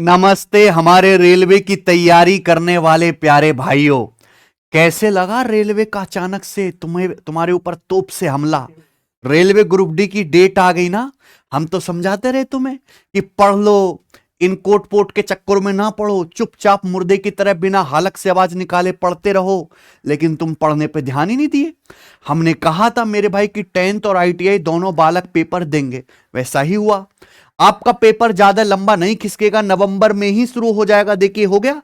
नमस्ते हमारे रेलवे की तैयारी करने वाले प्यारे भाइयों। कैसे लगा रेलवे का अचानक से तुम्हारे ऊपर तोप से हमला। रेलवे ग्रुप डी की डेट आ गई ना। हम तो समझाते रहे तुम्हें कि पढ़ लो, इन कोट पोट के चक्करों में ना पढ़ो, चुपचाप मुर्दे की तरह बिना हलक से आवाज निकाले पढ़ते रहो। लेकिन तुम पढ़ने पे ध्यान ही नहीं दिए। हमने कहा था मेरे भाई कि 10th और आईटीआई दोनों बालक पेपर देंगे, वैसा ही हुआ। आपका पेपर ज्यादा लंबा नहीं खिसकेगा, नवंबर में ही शुरू हो जाएगा। देखिए हो गया।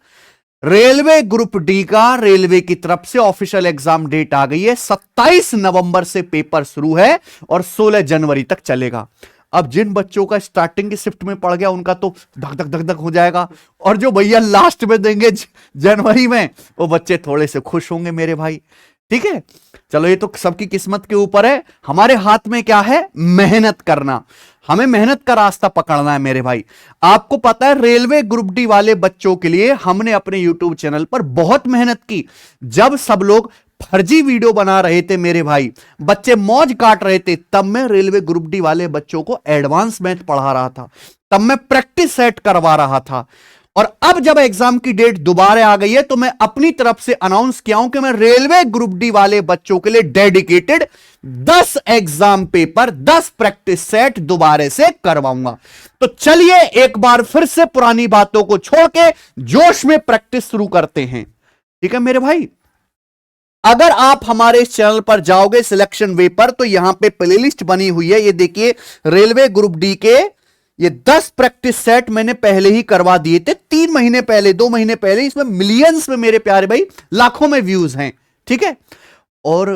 रेलवे ग्रुप डी का रेलवे की तरफ से ऑफिशियल एग्जाम डेट आ गई है। 27 नवंबर से पेपर शुरू है और 16 जनवरी तक चलेगा। अब जिन बच्चों का स्टार्टिंग की शिफ्ट में पड़ गया उनका तो धक धक धक धक हो जाएगा, और जो भैया लास्ट में देंगे जनवरी में, वो बच्चे थोड़े से खुश होंगे मेरे भाई। ठीक है, चलो ये तो सबकी किस्मत के ऊपर है। हमारे हाथ में क्या है? मेहनत करना। हमें मेहनत का रास्ता पकड़ना है मेरे भाई। आपको पता है रेलवे ग्रुप डी वाले बच्चों के लिए हमने अपने यूट्यूब चैनल पर बहुत मेहनत की। जब सब लोग फर्जी वीडियो बना रहे थे मेरे भाई, बच्चे मौज काट रहे थे, तब मैं रेलवे ग्रुप डी वाले बच्चों को एडवांस मैथ पढ़ा रहा था, तब मैं प्रैक्टिस सेट करवा रहा था। और अब जब एग्जाम की डेट दोबारा आ गई है तो मैं अपनी तरफ से अनाउंस किया हूं कि मैं रेलवे ग्रुप डी वाले बच्चों के लिए dedicated 10 exam paper, 10 practice set दोबारा से करवाऊंगा। तो चलिए एक बार फिर से पुरानी बातों को छोड़ के जोश में प्रैक्टिस शुरू करते हैं। ठीक है मेरे भाई, अगर आप हमारे इस चैनल पर जाओगे सिलेक्शन वे पर, तो यहां पे प्लेलिस्ट बनी हुई है। ये देखिए, रेलवे ग्रुप डी के ये 10 प्रैक्टिस सेट मैंने पहले ही करवा दिए थे, 3 महीने पहले, 2 महीने पहले। इसमें मिलियंस में मेरे प्यारे भाई, लाखों में व्यूज हैं। ठीक है, और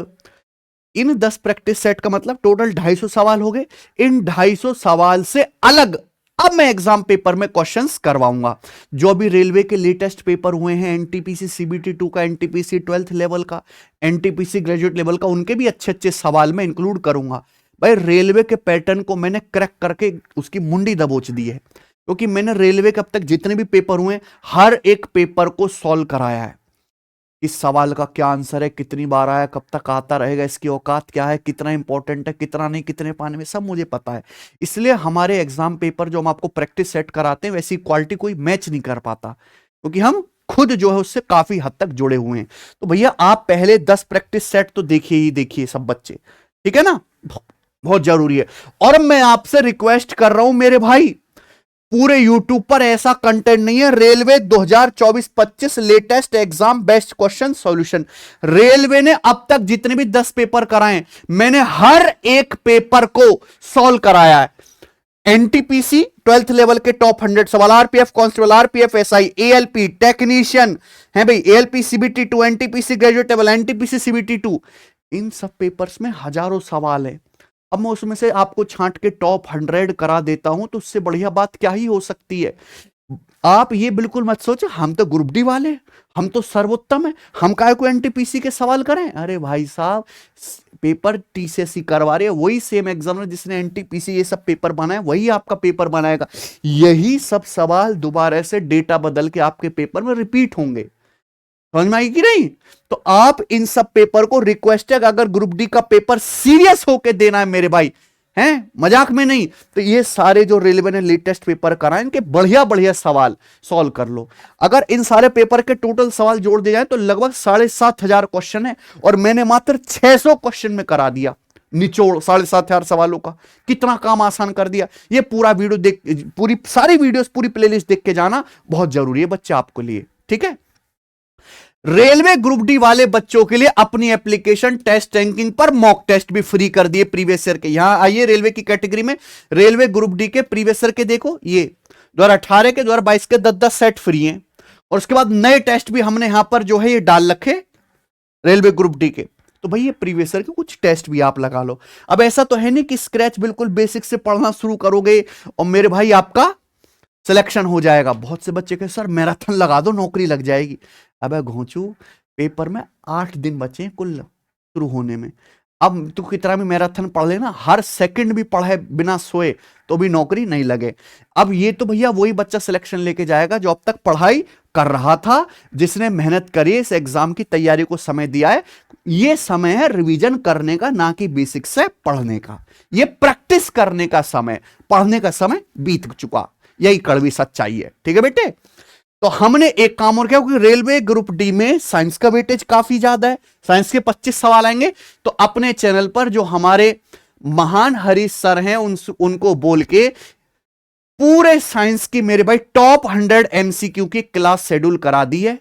इन 10 प्रैक्टिस सेट का मतलब टोटल 250 सवाल हो गए। इन 250 सवाल से अलग अब मैं एग्जाम पेपर में क्वेश्चंस करवाऊंगा। जो भी रेलवे के लेटेस्ट पेपर हुए हैं, एनटीपीसी सीबीटी 2 का, एनटीपीसी 12th लेवल का, एनटीपीसी ग्रेजुएट लेवल का, उनके भी अच्छे अच्छे सवाल मैं इंक्लूड करूंगा। भाई रेलवे के पैटर्न को मैंने क्रैक करके उसकी मुंडी दबोच दी है, क्योंकि मैंने रेलवे के अब तक जितने भी पेपर हुए हर एक पेपर को सॉल्व कराया है। इस सवाल का क्या आंसर है, कितनी बार आया, कब तक आता रहेगा, इसकी औकात क्या है, कितना इंपॉर्टेंट है, कितना नहीं, कितने पाने में, सब मुझे पता है। इसलिए हमारे एग्जाम पेपर जो हम आपको प्रैक्टिस सेट कराते हैं, वैसी क्वालिटी कोई मैच नहीं कर पाता, क्योंकि हम खुद जो है उससे काफी हद तक जुड़े हुए हैं। तो भैया आप पहले 10 प्रैक्टिस सेट तो देखिए ही देखिए सब बच्चे। ठीक है ना, बहुत जरूरी है। और मैं आपसे रिक्वेस्ट कर रहा हूं मेरे भाई, पूरे YouTube पर ऐसा कंटेंट नहीं है। Railway 2024-25 latest exam best question solution, railway ने अब तक जितने भी 10 पेपर कराए, मैंने हर एक पेपर को सॉल्व कराया है। एनटीपीसी 12th लेवल के टॉप 100 सवाल, RPF constable, RPF SI, ALP technician है भाई, ALP CBT 2, NTPC graduate level, NTPC CBT 2, इन सब पेपर्स में हजारों सवाल है। अब मैं उसमें से आपको छांट के टॉप 100 करा देता हूं, तो उससे बढ़िया बात क्या ही हो सकती है। आप ये बिल्कुल मत सोचो हम तो ग्रुप डी वाले, हम तो सर्वोत्तम है, हम काहे को एनटीपीसी के सवाल करें। अरे भाई साहब, पेपर टीसीएससी करवा रहे हैं, वही सेम एग्जामिनर जिसने एनटीपीसी ये सब पेपर बनाया वही आपका पेपर बनाएगा। यही सब सवाल दोबारा से डेटा बदल के आपके पेपर में रिपीट होंगे। समझ में आई कि नहीं? तो आप इन सब पेपर को रिक्वेस्ट है, अगर ग्रुप डी का पेपर सीरियस होकर देना है मेरे भाई, हैं मजाक में नहीं, तो ये सारे जो रेलवे ने लेटेस्ट पेपर कराए इनके बढ़िया बढ़िया सवाल सॉल्व कर लो। अगर इन सारे पेपर के टोटल सवाल जोड़ दिए जाए तो लगभग 7,500 क्वेश्चन है, और मैंने मात्र 600 क्वेश्चन में करा दिया निचोड़ 7,500 सवालों का। कितना काम आसान कर दिया। ये पूरा वीडियो देख, पूरी सारी वीडियोस, पूरी प्लेलिस्ट देख के जाना बहुत जरूरी है बच्चे आपके लिए। ठीक है, रेलवे ग्रुप डी वाले बच्चों के लिए अपनी एप्लीकेशन टेस्ट रैंकिंग पर मॉक टेस्ट भी फ्री कर दिए प्रीवियस ईयर के। यहां आइए, रेलवे की कैटेगरी में रेलवे ग्रुप डी के प्रीवियस ईयर के देखो, ये 2018 के 2022 के 10-10 सेट फ्री हैं, और उसके बाद नए टेस्ट भी हमने यहां पर जो है ये डाल रखे रेलवे ग्रुप डी के। तो भाई ये प्रीवियस ईयर के कुछ टेस्ट भी आप लगा लो। अब ऐसा तो है नहीं कि स्क्रैच बिल्कुल बेसिक से पढ़ना शुरू करोगे और मेरे भाई आपका सिलेक्शन हो जाएगा। बहुत से बच्चे कहे सर मैराथन लगा दो नौकरी लग जाएगी। अबे घोंचू, पेपर में 8 दिन बचे हैं कुल शुरू होने में। अब तू कितना भी मैराथन पढ़ लेना, हर सेकंड भी पढ़े बिना सोए तो भी नौकरी नहीं लगे। अब ये तो भैया वही बच्चा सिलेक्शन लेके जाएगा जो अब तक पढ़ाई कर रहा था, जिसने मेहनत करी, इस एग्जाम की तैयारी को समय दिया है। ये समय है रिवीजन करने का, ना कि बेसिक से पढ़ने का। ये प्रैक्टिस करने का समय, पढ़ने का समय बीत चुका। यही कड़वी सच्चाई है। ठीक है बेटे, तो हमने एक काम और किया, क्योंकि रेलवे ग्रुप डी में साइंस का वेटेज काफी ज्यादा है, साइंस के 25 सवाल आएंगे, तो अपने चैनल पर जो हमारे महान हरीश सर हैं उनको बोल के पूरे साइंस की मेरे भाई टॉप 100 एमसीक्यू की क्लास शेड्यूल करा दी है।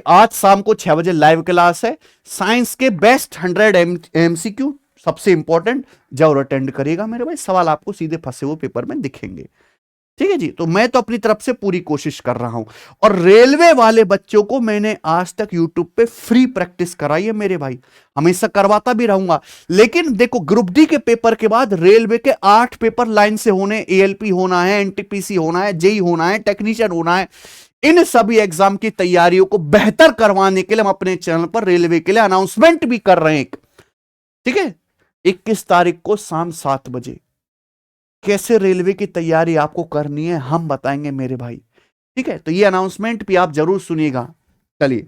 आज शाम को 6 बजे लाइव क्लास है, साइंस के बेस्ट 100 एमसीक्यू सबसे इंपॉर्टेंट, जरूर अटेंड करिएगा मेरे भाई, सवाल आपको सीधे फंसे हुए पेपर में दिखेंगे। ठीक है जी, तो मैं तो अपनी तरफ से पूरी कोशिश कर रहा हूं, और रेलवे वाले बच्चों को मैंने आज तक यूट्यूब पे फ्री प्रैक्टिस कराई है मेरे भाई, हमेशा करवाता भी रहूंगा। लेकिन देखो, ग्रुप डी के पेपर के बाद रेलवे के 8 पेपर लाइन से होने, एएलपी होना है, एनटीपीसी होना है, जेई होना है, टेक्नीशियन होना है। इन सभी एग्जाम की तैयारियों को बेहतर करवाने के लिए हम अपने चैनल पर रेलवे के लिए अनाउंसमेंट भी कर रहे हैं। ठीक है, 21 तारीख को शाम 7 बजे कैसे रेलवे की तैयारी आपको करनी है हम बताएंगे मेरे भाई। ठीक है, तो ये अनाउंसमेंट भी आप जरूर सुनिएगा। चलिए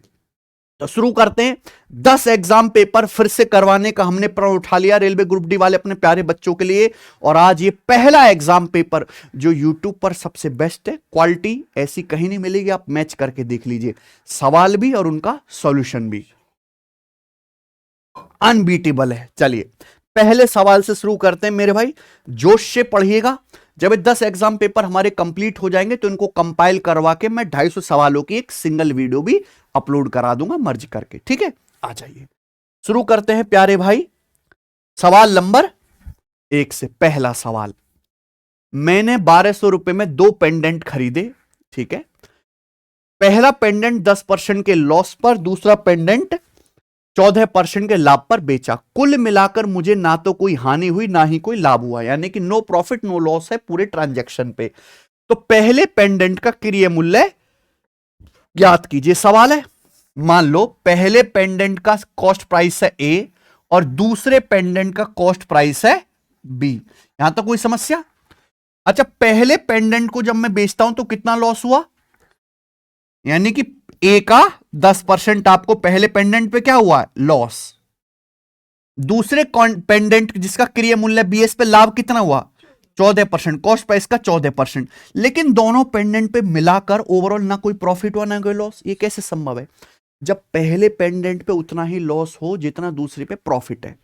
तो शुरू करते हैं। 10 एग्जाम पेपर फिर से करवाने का हमने प्रण उठा लिया रेलवे ग्रुप डी वाले अपने प्यारे बच्चों के लिए, और आज ये पहला एग्जाम पेपर जो यूट्यूब पर सबसे बेस्ट है, क्वालिटी ऐसी कहीं नहीं मिलेगी, आप मैच करके देख लीजिए, सवाल भी और उनका सॉल्यूशन भी अनबीटेबल है। चलिए पहले सवाल से शुरू करते हैं मेरे भाई, जोश से पढ़िएगा। जब 10 एग्जाम पेपर हमारे कंप्लीट हो जाएंगे तो इनको कंपाइल करवा के मैं 250 सवालों की एक सिंगल वीडियो भी अपलोड करा दूंगा मर्ज करके। ठीक है, आ जाइए शुरू करते हैं प्यारे भाई। सवाल नंबर 1 से पहला सवाल, मैंने 1200 रुपए में 2 पेंडेंट खरीदे। ठीक है, पहला पेंडेंट 10% के लॉस पर, दूसरा पेंडेंट 14% के लाभ पर बेचा। कुल मिलाकर मुझे ना तो कोई हानि हुई ना ही कोई लाभ हुआ, यानी कि नो प्रॉफिट नो लॉस है पूरे ट्रांजैक्शन पे। तो पहले पेंडेंट का क्रय मूल्य ज्ञात कीजिए। सवाल है, मान लो पहले पेंडेंट का कॉस्ट प्राइस है ए और दूसरे पेंडेंट का कॉस्ट प्राइस है बी। यहां तक कोई समस्या? अच्छा, पहले पेंडेंट को जब मैं बेचता हूं तो कितना लॉस हुआ, यानी कि ए का 10% आपको पहले पेंडेंट पे क्या हुआ, लॉस। दूसरे पेंडेंट जिसका क्रय मूल्य बीएस पे लाभ कितना हुआ, 14%, कॉस्ट प्राइस का 14%। लेकिन दोनों पेंडेंट पे मिलाकर ओवरऑल ना कोई प्रॉफिट हुआ ना कोई लॉस। ये कैसे संभव है? जब पहले पेंडेंट पे उतना ही लॉस हो जितना दूसरे पे प्रॉफिट है।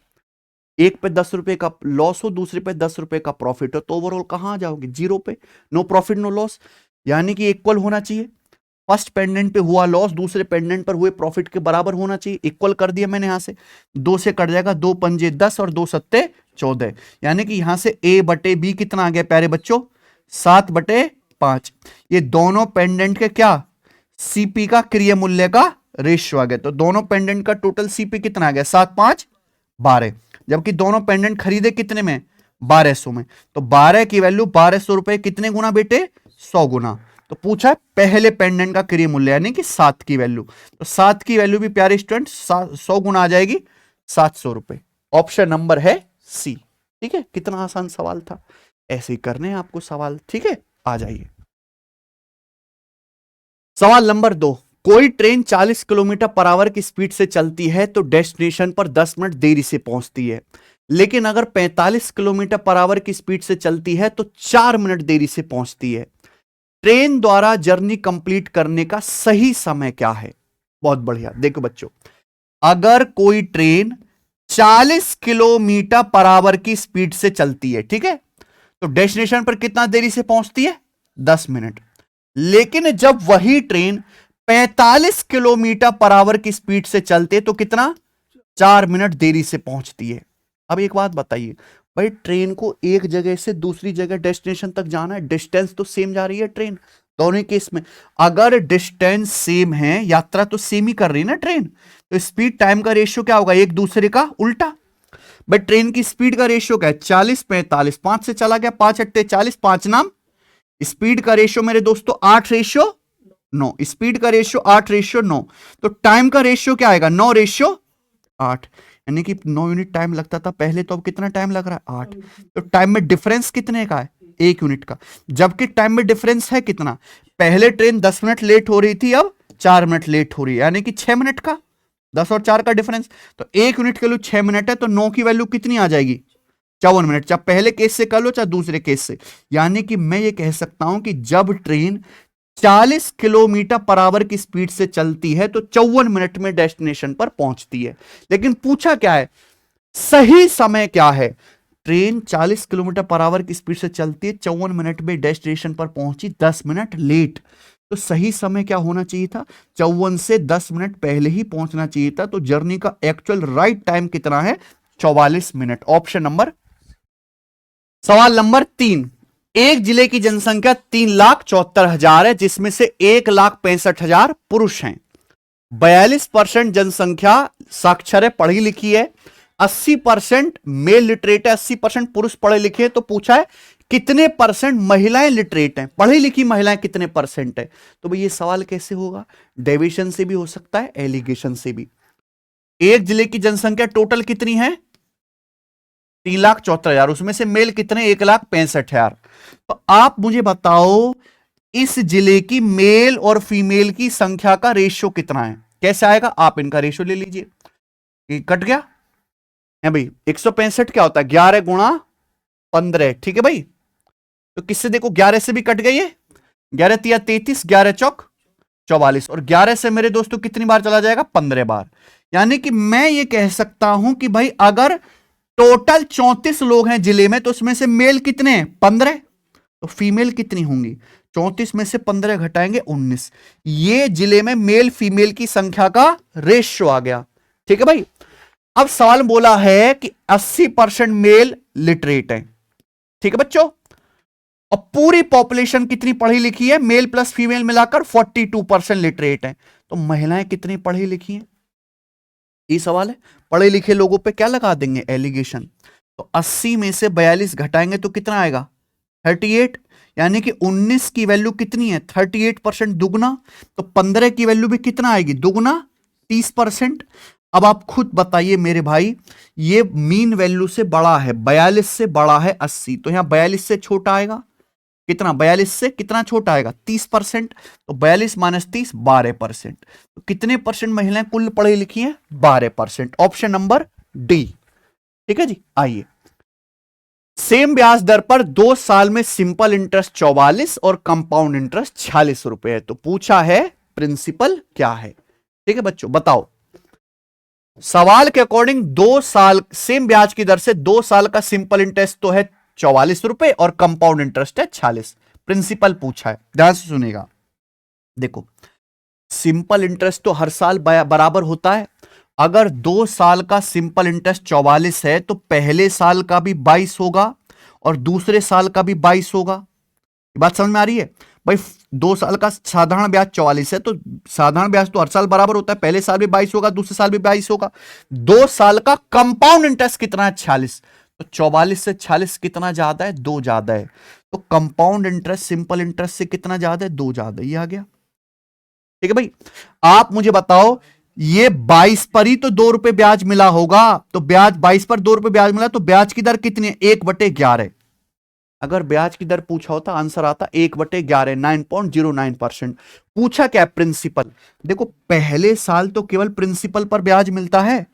एक पे 10 रुपए का लॉस हो, दूसरे पे 10 रुपए का प्रॉफिट हो, तो ओवरऑल कहां जाओगे, जीरो पे। नो प्रॉफिट नो लॉस, यानी कि इक्वल होना चाहिए। फर्स्ट पेंडेंट पे हुआ लॉस दूसरे पेंडेंट पर हुए प्रॉफिट के बराबर होना चाहिए। इक्वल कर दिया मैंने, यहां से 2 से कट जाएगा, 2 पंजे 10 और 2 सत्ते 14, यानी कि यहां से ए बटे बी कितना आ गया प्यारे बच्चों, 7/5। ये दोनों पेंडेंट के क्या, सीपी का क्रय मूल्य का रेशियो आ गया। तो दोनों पेंडेंट का टोटल सीपी कितना आ गया, 7 5 12, जबकि दोनों पेंडेंट खरीदे कितने में, 1200 में। तो 12 की वैल्यू 1200 रुपए कितने गुना बेटे, 100 गुना। तो पूछा है पहले पेंडेंट का क्रय मूल्य यानी कि 7 की वैल्यू, तो 7 की वैल्यू भी प्यारे स्टूडेंट 100 गुना आ जाएगी, 700 रुपए। ऑप्शन नंबर है सी। ठीक है, कितना आसान सवाल था, ऐसे ही करने हैं आपको सवाल। ठीक है, आ जाइए सवाल नंबर 2। कोई ट्रेन 40 किलोमीटर पर आवर की स्पीड से चलती है तो डेस्टिनेशन पर 10 मिनट देरी से पहुंचती है, लेकिन अगर 45 किलोमीटर पर आवर की स्पीड से चलती है तो 4 मिनट देरी से पहुंचती है। ट्रेन द्वारा जर्नी कंप्लीट करने का सही समय क्या है? बहुत बढ़िया, देखो बच्चों, अगर कोई ट्रेन 40 किलोमीटर पर आवर की स्पीड से चलती है, ठीक है, तो डेस्टिनेशन पर कितना देरी से पहुंचती है, 10 मिनट। लेकिन जब वही ट्रेन 45 किलोमीटर पर आवर की स्पीड से चलते तो कितना, 4 मिनट देरी से पहुंचती है। अब एक बात बताइए भाई, ट्रेन को एक जगह से दूसरी जगह डेस्टिनेशन तक जाना है, डिस्टेंस तो सेम जा रही है ट्रेन दोनों केस में। अगर डिस्टेंस सेम है, यात्रा तो सेम ही कर रही है ना ट्रेन, तो स्पीड टाइम का रेशियो क्या होगा, एक दूसरे का उल्टा। बट ट्रेन की स्पीड का रेशियो क्या है, 40 45, 5 से चला गया, 5 अट्टे 40, 5 नाम। स्पीड का रेशियो मेरे दोस्तों 8/9, स्पीड का रेशियो 8/9, तो टाइम का रेशियो क्या आएगा, 9/8, यानी कि 9 यूनिट टाइम लगता था पहले, तो अब कितना टाइम लग रहा है, 8। तो टाइम में डिफरेंस कितने का है, 1 यूनिट का। जबकि टाइम में डिफरेंस है कितना, पहले ट्रेन 10 मिनट लेट हो रही थी, अब 4 मिनट लेट हो रही है, यानी कि 6 मिनट का, 10 और 4 का डिफरेंस। तो 1 यूनिट के लिए 6 मिनट है, तो 9 की वैल्यू कितनी आ जाएगी, 54 मिनट, चाहे पहले केस से कर लो चाहे दूसरे केस से। यानी कि मैं ये कह सकता हूं कि जब ट्रेन 40 किलोमीटर पर आवर की स्पीड से चलती है तो 54 मिनट में डेस्टिनेशन पर पहुंचती है। लेकिन पूछा क्या है, सही समय क्या है? ट्रेन 40 किलोमीटर पर आवर की स्पीड से चलती है, 54 मिनट में डेस्टिनेशन पर पहुंची, 10 मिनट लेट। तो सही समय क्या होना चाहिए था? 54 से 10 मिनट पहले ही पहुंचना चाहिए था। तो जर्नी का एक्चुअल राइट टाइम कितना है? 44 मिनट। Option number. सवाल नंबर 3, एक जिले की जनसंख्या 3,74,000 है, जिसमें से 1,65,000 पुरुष हैं। 42% जनसंख्या साक्षर है, पढ़ी लिखी है। 80% मेल लिटरेट है, 80% पुरुष पढ़े लिखे हैं। तो पूछा है कितने परसेंट महिलाएं लिटरेट हैं, पढ़ी लिखी महिलाएं कितने परसेंट है? तो भाई ये सवाल कैसे होगा? डेविएशन से भी हो सकता है, एलिगेशन से भी। एक जिले की जनसंख्या टोटल कितनी है? 3,74,000, उसमें से मेल कितने? 1,65,000। तो आप मुझे बताओ इस जिले की मेल और फीमेल की संख्या का रेशियो कितना है? कैसे आएगा? आप इनका रेशियो ले लीजिए। ये कट गया है भाई, 165 क्या होता है? 11 गुणा 15, ठीक है भाई। तो किससे देखो, 11 से भी कट गई है, 11 तिया 33, 11 चौक 44, और 11 से मेरे दोस्तों कितनी बार चला जाएगा? 15 बार। यानी कि मैं ये कह सकता हूं कि भाई अगर टोटल 34 लोग हैं जिले में, तो उसमें से मेल कितने हैं? 15। तो फीमेल कितनी होंगी? 34 में से 15 घटाएंगे 19। ये जिले में मेल फीमेल की संख्या का रेशियो आ गया, ठीक है भाई। अब सवाल बोला है कि 80% मेल लिटरेट है, ठीक है बच्चों। और पूरी पॉपुलेशन कितनी पढ़ी लिखी है? मेल प्लस फीमेल मिलाकर 42% लिटरेट है। तो महिलाएं कितनी पढ़ी लिखी हैं? ये सवाल है। पढ़े लिखे लोगों पे क्या लगा देंगे? एलिगेशन। तो 80 में से 42 घटाएंगे तो कितना आएगा? 38। यानी कि 19 की वैल्यू कितनी है? 38% दुगना। तो 15 की वैल्यू भी कितना आएगी? दुगना, 30%। अब आप खुद बताइए मेरे भाई, ये मीन वैल्यू से बड़ा है, 42 से बड़ा है 80, तो यहां 42 से छोटा आएगा कितना? 42 से कितना छोटा आएगा? 30%। तो 42 माइनस 30, 12%। तो कितने परसेंट महिलाएं कुल पढ़ी लिखी हैं? 12%। ऑप्शन नंबर डी, ठीक है जी। आइए, सेम ब्याज दर पर 2 साल में सिंपल इंटरेस्ट 44 और कंपाउंड इंटरेस्ट 46 रुपए है। तो पूछा है प्रिंसिपल क्या है? ठीक है बच्चों, बताओ। सवाल के अकॉर्डिंग 2 साल सेम ब्याज की दर से 2 साल का सिंपल इंटरेस्ट तो है 44 रुपए और कंपाउंड इंटरेस्ट है 46। प्रिंसिपल पूछा है, ध्यान से सुनेगा। देखो, सिंपल इंटरेस्ट तो हर साल बराबर होता है। अगर 2 साल का सिंपल इंटरेस्ट 44 है तो पहले साल का भी 22 होगा और दूसरे साल का भी 22 होगा। बात समझ में आ रही है भाई? 2 साल का साधारण ब्याज 44 है, तो साधारण ब्याज तो हर साल बराबर होता है, पहले साल भी 22 होगा, दूसरे साल भी 22 होगा। 2 साल का कंपाउंड इंटरेस्ट कितना है? 46। तो 44 से 46 कितना ज्यादा है? 2 ज्यादा है। तो कंपाउंड इंटरेस्ट सिंपल इंटरेस्ट से कितना ज्यादा है? 2 ज्यादा। ये आ गया, ठीक है भाई। आप मुझे बताओ, ये 22 पर ही तो 2 रुपए ब्याज मिला होगा, तो ब्याज 22 पर 2 रुपए ब्याज मिला, तो ब्याज की दर कितनी है? 1/11। अगर ब्याज की दर पूछा होता, आंसर आता 1/11, 9.09%। पूछा क्या? प्रिंसिपल। देखो, पहले साल तो केवल प्रिंसिपल पर ब्याज मिलता है,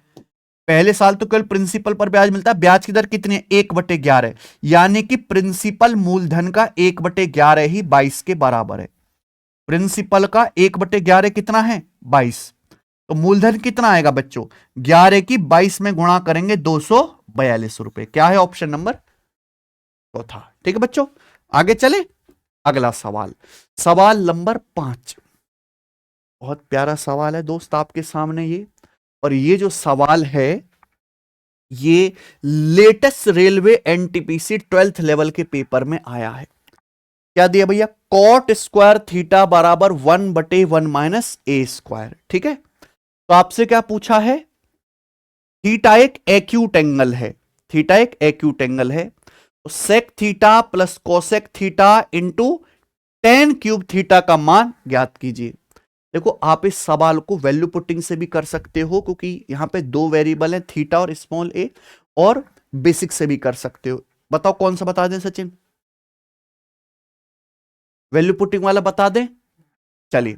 पहले साल तो केवल प्रिंसिपल पर ब्याज मिलता है। ब्याज की दर कितनी है? 1/11। यानी कि प्रिंसिपल मूलधन का 1/11 ही 22 के बराबर है। प्रिंसिपल का 1/11 कितना है? 22। तो मूलधन कितना आएगा बच्चों? 11 की 22 में गुणा करेंगे 242 रुपए। क्या है? ऑप्शन नंबर चौथा, ठीक है बच्चों। आगे चले, अगला सवाल, सवाल नंबर 5। बहुत प्यारा सवाल है दोस्त आपके सामने ये। और ये जो सवाल है, ये latest railway NTPC 12th level के पेपर में आया है। क्या दिया भैया? कॉट स्क्वायर थीटा बराबर 1/1 माइनस ए स्क्वायर, ठीक है। तो आपसे क्या पूछा है? थीटा एक एक्यूट एंगल है, थीटा एक एक्यूट एंगल है, तो sec theta plus cosec theta into tan cube theta का मान ज्ञात कीजिए। देखो, आप इस सवाल को वैल्यू पुटिंग से भी कर सकते हो, क्योंकि यहां पे 2 वेरिएबल हैं, थीटा और स्मॉल ए, और बेसिक से भी कर सकते हो। बताओ कौन सा बता दें सचिन? वैल्यू पुटिंग वाला बता दें। चलिए,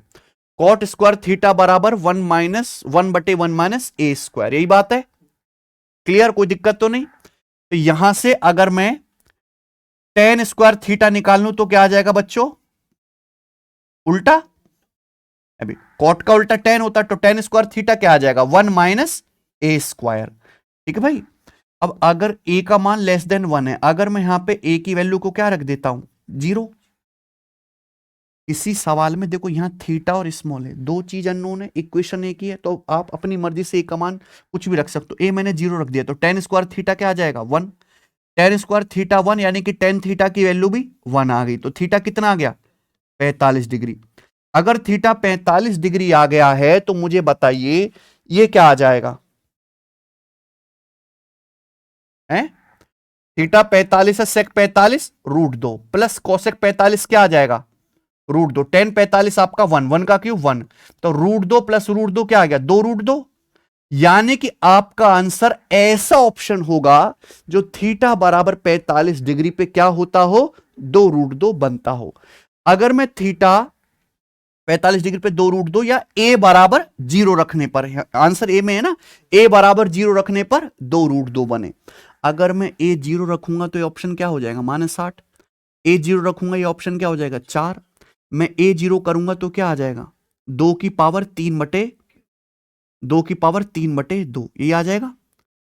कॉट स्क्वायर थीटा बराबर 1/1 माइनस ए स्क्वायर, यही बात है। क्लियर? कोई दिक्कत तो नहीं? तो यहां से अगर मैं tan स्क्वायर थीटा निकाल लूं तो क्या आ जाएगा बच्चों? उल्टा। अभी कॉट का उल्टा tan होता तो tan स्क्वायर थीटा क्या आ जाएगा? 1 माइनस ए स्क्वायर। ठीक है भाई। अब अगर a का मान लेस देन 1 है, अगर मैं यहां पे a की वैल्यू को क्या रख देता हूं? 0। इसी सवाल में देखो यहां थीटा और स्मॉल है, दो चीज अननोन है, इक्वेशन एक ही है, तो आप अपनी मर्जी से a का मान कुछ भी रख सकते हो। a मैंने 0 रख दिया तो tan स्क्वायर थीटा क्या आ जाएगा? 1। tan स्क्वायर थीटा 1 यानी कि tan थीटा की वैल्यू भी 1 आ गई, तो थीटा कितना आ गया? 45 डिग्री। अगर थीटा 45 डिग्री आ गया है तो मुझे बताइए ये क्या आ जाएगा? हैं? थीटा 45 है, सेक 45 √2 प्लस कोसेक 45 क्या आ जाएगा? √2। tan 45 आपका 1, 1 का क्यूब 1, तो √2 प्लस √2 क्या आ गया? 2 √2। यानी कि आपका आंसर ऐसा ऑप्शन होगा जो थीटा बराबर 45 डिग्री पे क्या होता हो? 2 √2 बनता हो। अगर मैं थीटा 45 डिग्री पे 2 √2 या a बराबर 0 रखने पर, आंसर a में है ना, a बराबर 0 रखने पर 2 √2 बने। अगर मैं a 0 रखूंगा तो ये ऑप्शन क्या हो जाएगा? -8। a 0 रखूंगा ये ऑप्शन क्या हो जाएगा? 4। मैं a 0 करूंगा तो क्या आ जाएगा? 2 की पावर 3/2 ये आ जाएगा।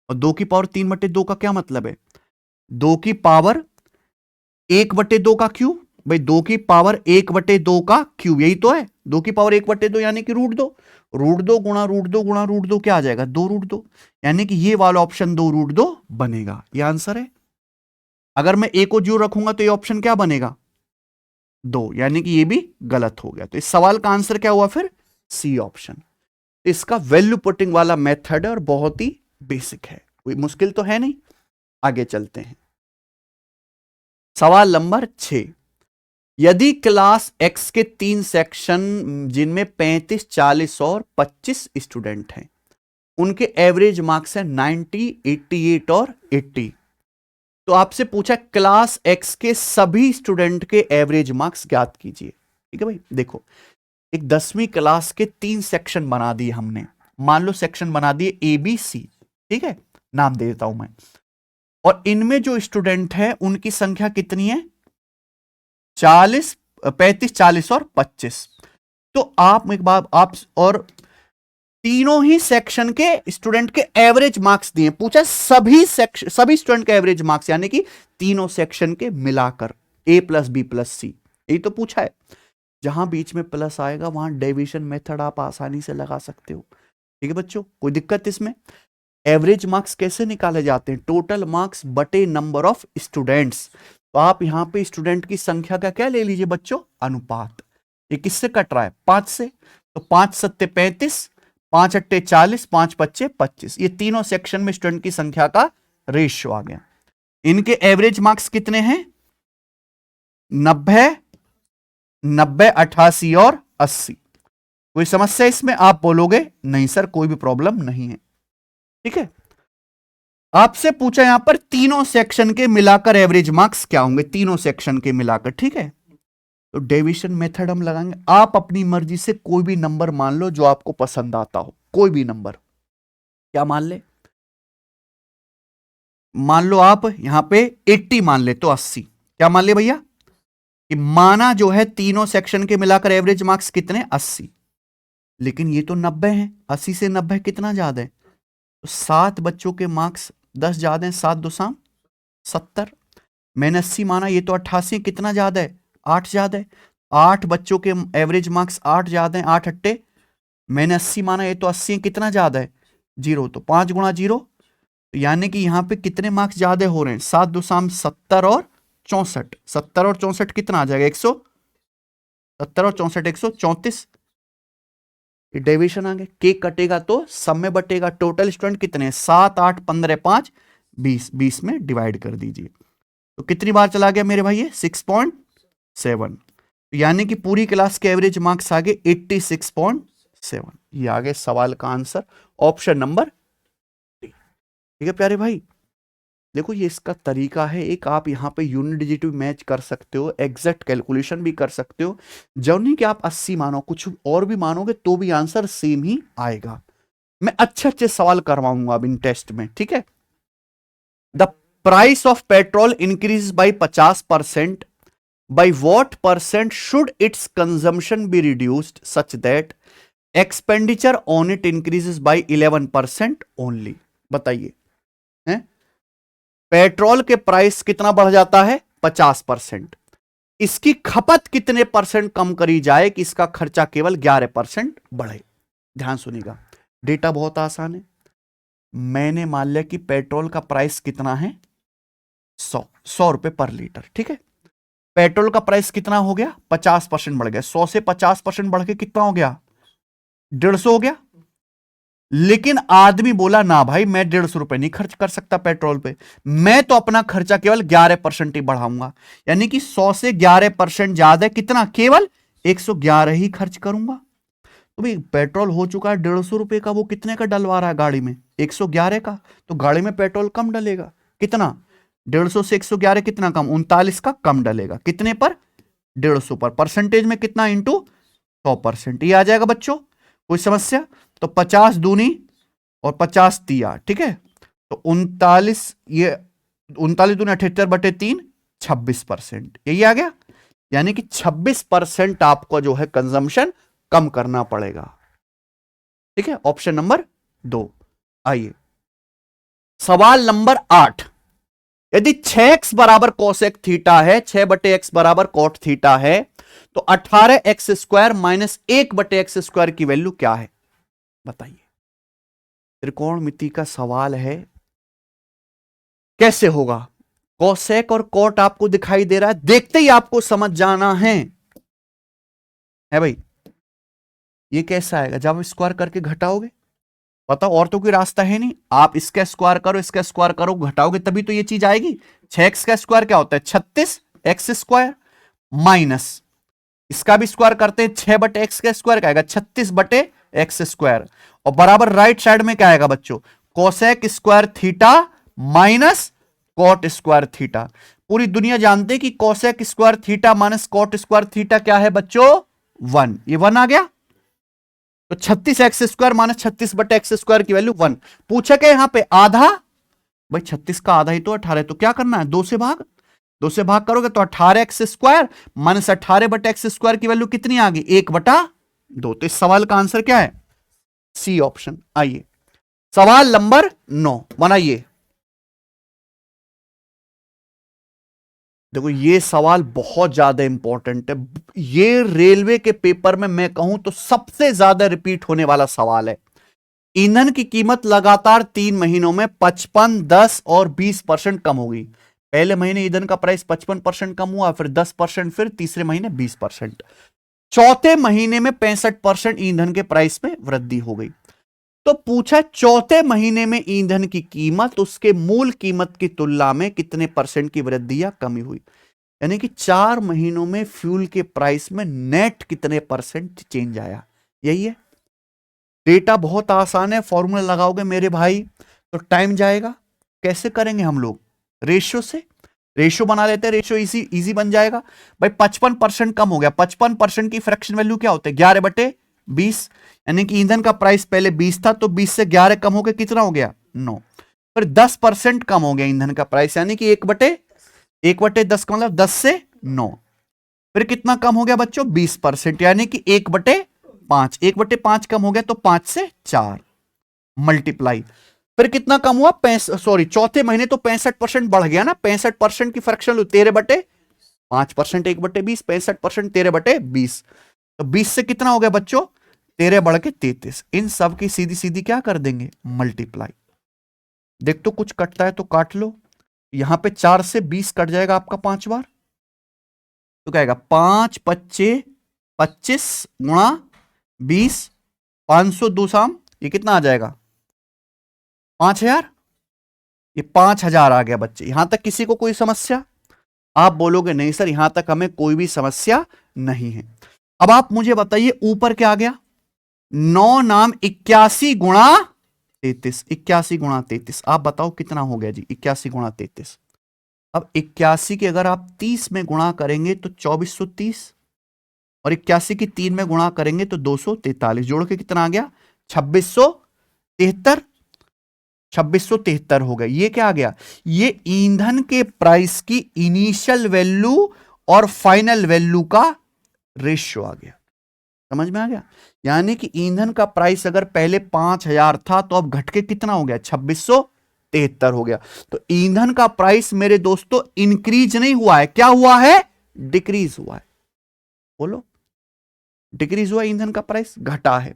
और 2 की पावर 3/2 का क्या मतलब है? 2 की पावर 1/2 का क्यूब। भाई 2 की पावर 1/2 का क्यूब यही तो है। 2 की पावर 1/2 यानी कि √2। √2 गुणा √2 गुणा √2 क्या आ जाएगा? 2 √2। यानी कि ये वाला ऑप्शन 2 √2 बनेगा। ये आंसर है। अगर मैं a को 0 रखूंगा तो ये ऑप्शन क्या बनेगा? 2, यानी कि ये भी गलत हो गया। तो इस सवाल का आंसर क्या हुआ फिर? C option. इसका वैल्यू पुटिंग वाला मेथड है और बहुत ही बेसिक है, कोई मुश्किल तो है नहीं। आगे चलते हैं। सवाल नंबर 6। यदि क्लास एक्स के 3 सेक्शन जिनमें 35, 40 और 25 स्टूडेंट हैं, उनके एवरेज मार्क्स हैं 90, 88 और 80, तो आपसे पूछा क्लास एक्स के सभी स्टूडेंट के एवरेज मार्क्स ज्ञात कीजिए। ठीक है भाई। देखो एक 10वीं क्लास के 3 सेक्शन बना दिए हमने। मान लो सेक्शन बना दिए ए बी सी। ठीक है, नाम दे देता हूं मैं। और इनमें जो स्टूडेंट है उनकी संख्या कितनी है? 40, 35, 40 और 25। तो आप एक बार आप और तीनों ही सेक्शन के स्टूडेंट के एवरेज मार्क्स दिए। पूछा सभी सेक्शन सभी स्टूडेंट के एवरेज मार्क्स, यानी कि तीनों सेक्शन के मिलाकर a + b + c। यही तो पूछा है। जहां बीच में प्लस आएगा वहां डेविएशन मेथड आप आसानी से लगा सकते हो। ठीक है बच्चों, कोई दिक्कत इसमें? एवरेज मार्क्स कैसे निकाले जाते हैं? टोटल मार्क्स बटे नंबर ऑफ स्टूडेंट्स। तो आप यहां पे स्टूडेंट की संख्या का क्या ले लीजिए बच्चों? अनुपात। ये किससे कट रहा है? 5 से। तो 5 × 7 = 35, 5 × 8 = 40, 5 × 5 = 25। ये तीनों सेक्शन में स्टूडेंट की संख्या का रेशियो आ गया। इनके एवरेज मार्क्स कितने हैं? 90, 90, 88 और 80। कोई समस्या इसमें? आप बोलोगे नहीं सर कोई भी प्रॉब्लम नहीं है। ठीक है। आपसे पूछा यहां पर तीनों सेक्शन के मिलाकर एवरेज मार्क्स क्या होंगे? तीनों सेक्शन के मिलाकर। ठीक है, तो डेविएशन मेथड हम लगाएंगे। आप अपनी मर्जी से कोई भी नंबर मान लो जो आपको पसंद आता हो, कोई भी नंबर। क्या मान ले? मान लो आप यहां पे 80 मान ले तो 80। क्या मान ले भैया? कि माना जो है तीनों सेक्शन के मिलाकर एवरेज मार्क्स कितने? 80। लेकिन ये तो 90 है। 80 से 90 कितना ज्यादा है? तो 7 बच्चों के मार्क्स 10 ज्यादा है। 7 2 70। मैंने 80 माना, ये तो 88 कितना ज्यादा है? 8 ज्यादा है। 8 बच्चों के एवरेज मार्क्स 8 ज्यादा है। 8 8, मैंने 80 माना, ये तो 80 कितना ज्यादा है? 0। तो 5 × 0, यानी कि यहां पे कितने मार्क्स ज्यादा हो रहे हैं? 7 2 70 और 64। 70 और 64 कितना आ जाएगा? 170 और 64 134। डेविएशन आ गया। केक कटेगा तो सब में बटेगा। टोटल स्टूडेंट कितने हैं? 7 8 15 5 20। 20 में डिवाइड कर दीजिए तो कितनी बार चला गया मेरे भाई? 6.7। यानी कि पूरी क्लास के एवरेज मार्क्स आ गए 86.7। ये आ गए सवाल का आंसर, ऑप्शन नंबर डी। ठीक है प्यारे भाई, देखो ये इसका तरीका है एक। आप यहां पे यूनिट डिजिट भी मैच कर सकते हो, एग्जैक्ट कैलकुलेशन भी कर सकते हो। जब नहीं कि आप 80 मानो, कुछ और भी मानोगे तो भी आंसर सेम ही आएगा। मैं अच्छे अच्छे सवाल करवाऊंगा अब इन टेस्ट में। ठीक है। The price of petrol increase by 50%, by what percent should its consumption be reduced such that expenditure on it increases by 11% only? बताइए, हैं? पेट्रोल के प्राइस कितना बढ़ जाता है? 50%। इसकी खपत कितने परसेंट कम करी जाए कि इसका खर्चा केवल 11% बढ़े? ध्यान सुनिएगा, डेटा बहुत आसान है। मैंने मान लिया कि पेट्रोल का प्राइस कितना है? 100 रुपए पर लीटर, ठीक है। पेट्रोल का प्राइस कितना हो गया? 50% बढ़ गया। 100 से 50% बढ़ के कितना हो गया? 150 हो गया। लेकिन आदमी बोला ना भाई, मैं 150 रुपए नहीं खर्च कर सकता पेट्रोल पे, मैं तो अपना खर्चा केवल 11% ही बढ़ाऊंगा। यानी कि 100 से 11% ज्यादा, कितना? केवल 111 ही खर्च करूंगा। तो भाई पेट्रोल हो चुका है 150 रुपए का, वो कितने का डलवा रहा है गाड़ी में? 111 का। तो गाड़ी में पेट्रोल कम डलेगा। कितना? 150 से 111 कितना कम? 39 का कम डलेगा। कितने पर? 150 पर। परसेंटेज में कितना? इंटू 100%। ये आ जाएगा बच्चों, कोई समस्या? तो 50 दूनी और 50 तिया, ठीक है। तो 39, ये 39 दूनी 78/3, 26%। यही आ गया। यानी कि 26% आपको जो है कंजम्पशन कम करना पड़ेगा, ठीक है। Option number 2। आइए सवाल नंबर 8। यदि 6x बराबर कोसेक थीटा है, 6/x बराबर कोट थीटा है, तो 18x² माइनस 1/x² की वैल्यू क्या है? बताइए। त्रिकोणमिति का सवाल है, कैसे होगा? कोसेक और कोट आपको दिखाई दे रहा है, देखते ही आपको समझ जाना है भाई। ये कैसा आएगा? जब स्क्वायर करके घटाओगे, बताओ, और तो कोई रास्ता है नहीं। आप इसका स्क्वायर करो, इसका स्क्वायर करो, घटाओगे तभी तो ये चीज आएगी। 6x का स्क्वायर क्या होता है? 36x² माइनस इसका भी स्क्वायर करते हैं, 6/x का स्क्वायर क्या आएगा? 36/x²। और बराबर राइट साइड में क्या आएगा बच्चों? Cosec square theta minus cot square theta. पूरी दुनिया जानते हैं कि cosec square theta minus cot square theta क्या है बच्चों? 1। ये 1 आ गया। तो 36x² माइनस 36/x² की वैल्यू 1। पूछा क्या यहां पे? आधा। भाई 36 का आधा ही तो 18, तो क्या करना है? 2 से भाग। 2 से भाग करोगे तो 18x² माइनस 18/x² की वैल्यू कितनी आ गई? 1/2। तो इस सवाल का आंसर क्या है? C option. आइए सवाल नंबर 9 बनाइए। देखो ये सवाल बहुत ज्यादा इंपॉर्टेंट है। ये रेलवे के पेपर में मैं कहूं तो सबसे ज्यादा रिपीट होने वाला सवाल है। ईंधन की कीमत लगातार 3 महीनों में 55, 10 और 20% कम होगी। पहले महीने ईंधन का प्राइस 55% कम हुआ, फिर 10%, फिर तीसरे महीने 20%, चौथे महीने में 65% ईंधन के प्राइस में वृद्धि हो गई। तो पूछा चौथे महीने में ईंधन की कीमत उसके मूल कीमत की तुलना में कितने परसेंट की वृद्धि या कमी हुई। यानी कि 4 महीनों में फ्यूल के प्राइस में नेट कितने परसेंट चेंज आया। यही है। डेटा बहुत आसान है, फॉर्मूला लगाओगे मेरे भाई तो टाइम जाएगा। कैसे करेंगे हम लोग? रेशियो से। रेशियो बना लेते हैं, रेशियो इजी बन जाएगा। भाई 55% कम हो गया। 55% की फ्रैक्शन वैल्यू क्या होते हैं? 11/20। यानी कि ईंधन का प्राइस पहले 20 था, तो 20 से 11 कम हो गया, कितना हो गया? 9। फिर 10% कम हो गया ईंधन का प्राइस, यानी कि 1/10 का मतलब 10 से 9। फिर कितना कम हो गया बच्चों? 20%, यानी कि 1/5। 1/5 कम हो गया तो 5 से 4 मल्टीप्लाई। फिर कितना कम हुआ? चौथे महीने तो 65% बढ़ गया ना। 65% की फ्रैक्शन 13/5%, 1/20, 65%, 13/20। तो 20 से कितना हो गया बच्चों? 13 बढ़ के 33। इन सब की सीधी सीधी क्या कर देंगे? मल्टीप्लाई। देख तो कुछ कटता है तो काट लो। यहां पे 4 से 20 कट जाएगा आपका 5 बार, तो क्या आएगा? 5 25 25 गुणा 20, 502 साम, ये कितना आ जाएगा? 5000। ये 5000 आ गया बच्चे। यहां तक किसी को कोई समस्या? आप बोलोगे नहीं सर, यहां तक हमें कोई भी समस्या नहीं है। अब आप मुझे बताइए ऊपर क्या आ गया? 9 नाम 81 गुणा 33। 81 गुणा 33, आप बताओ कितना हो गया जी? 81 गुणा 33। अब 81 के अगर आप 30 में गुणा करेंगे तो 2430, और 81 की 3 में गुणा करेंगे तो 243। जोड़ के कितना आ गया? 2673। 2673 हो गया। ये क्या आ गया? ये ईंधन के प्राइस की इनिशियल वैल्यू और फाइनल वैल्यू का रेशियो आ गया। समझ में आ गया? यानी कि ईंधन का प्राइस अगर पहले 5000 था तो अब घट के कितना हो गया? 2673 हो गया। तो ईंधन का प्राइस मेरे दोस्तों इंक्रीज नहीं हुआ है, क्या हुआ है? डिक्रीज हुआ है। बोलो, डिक्रीज हुआ, ईंधन का प्राइस घटा है।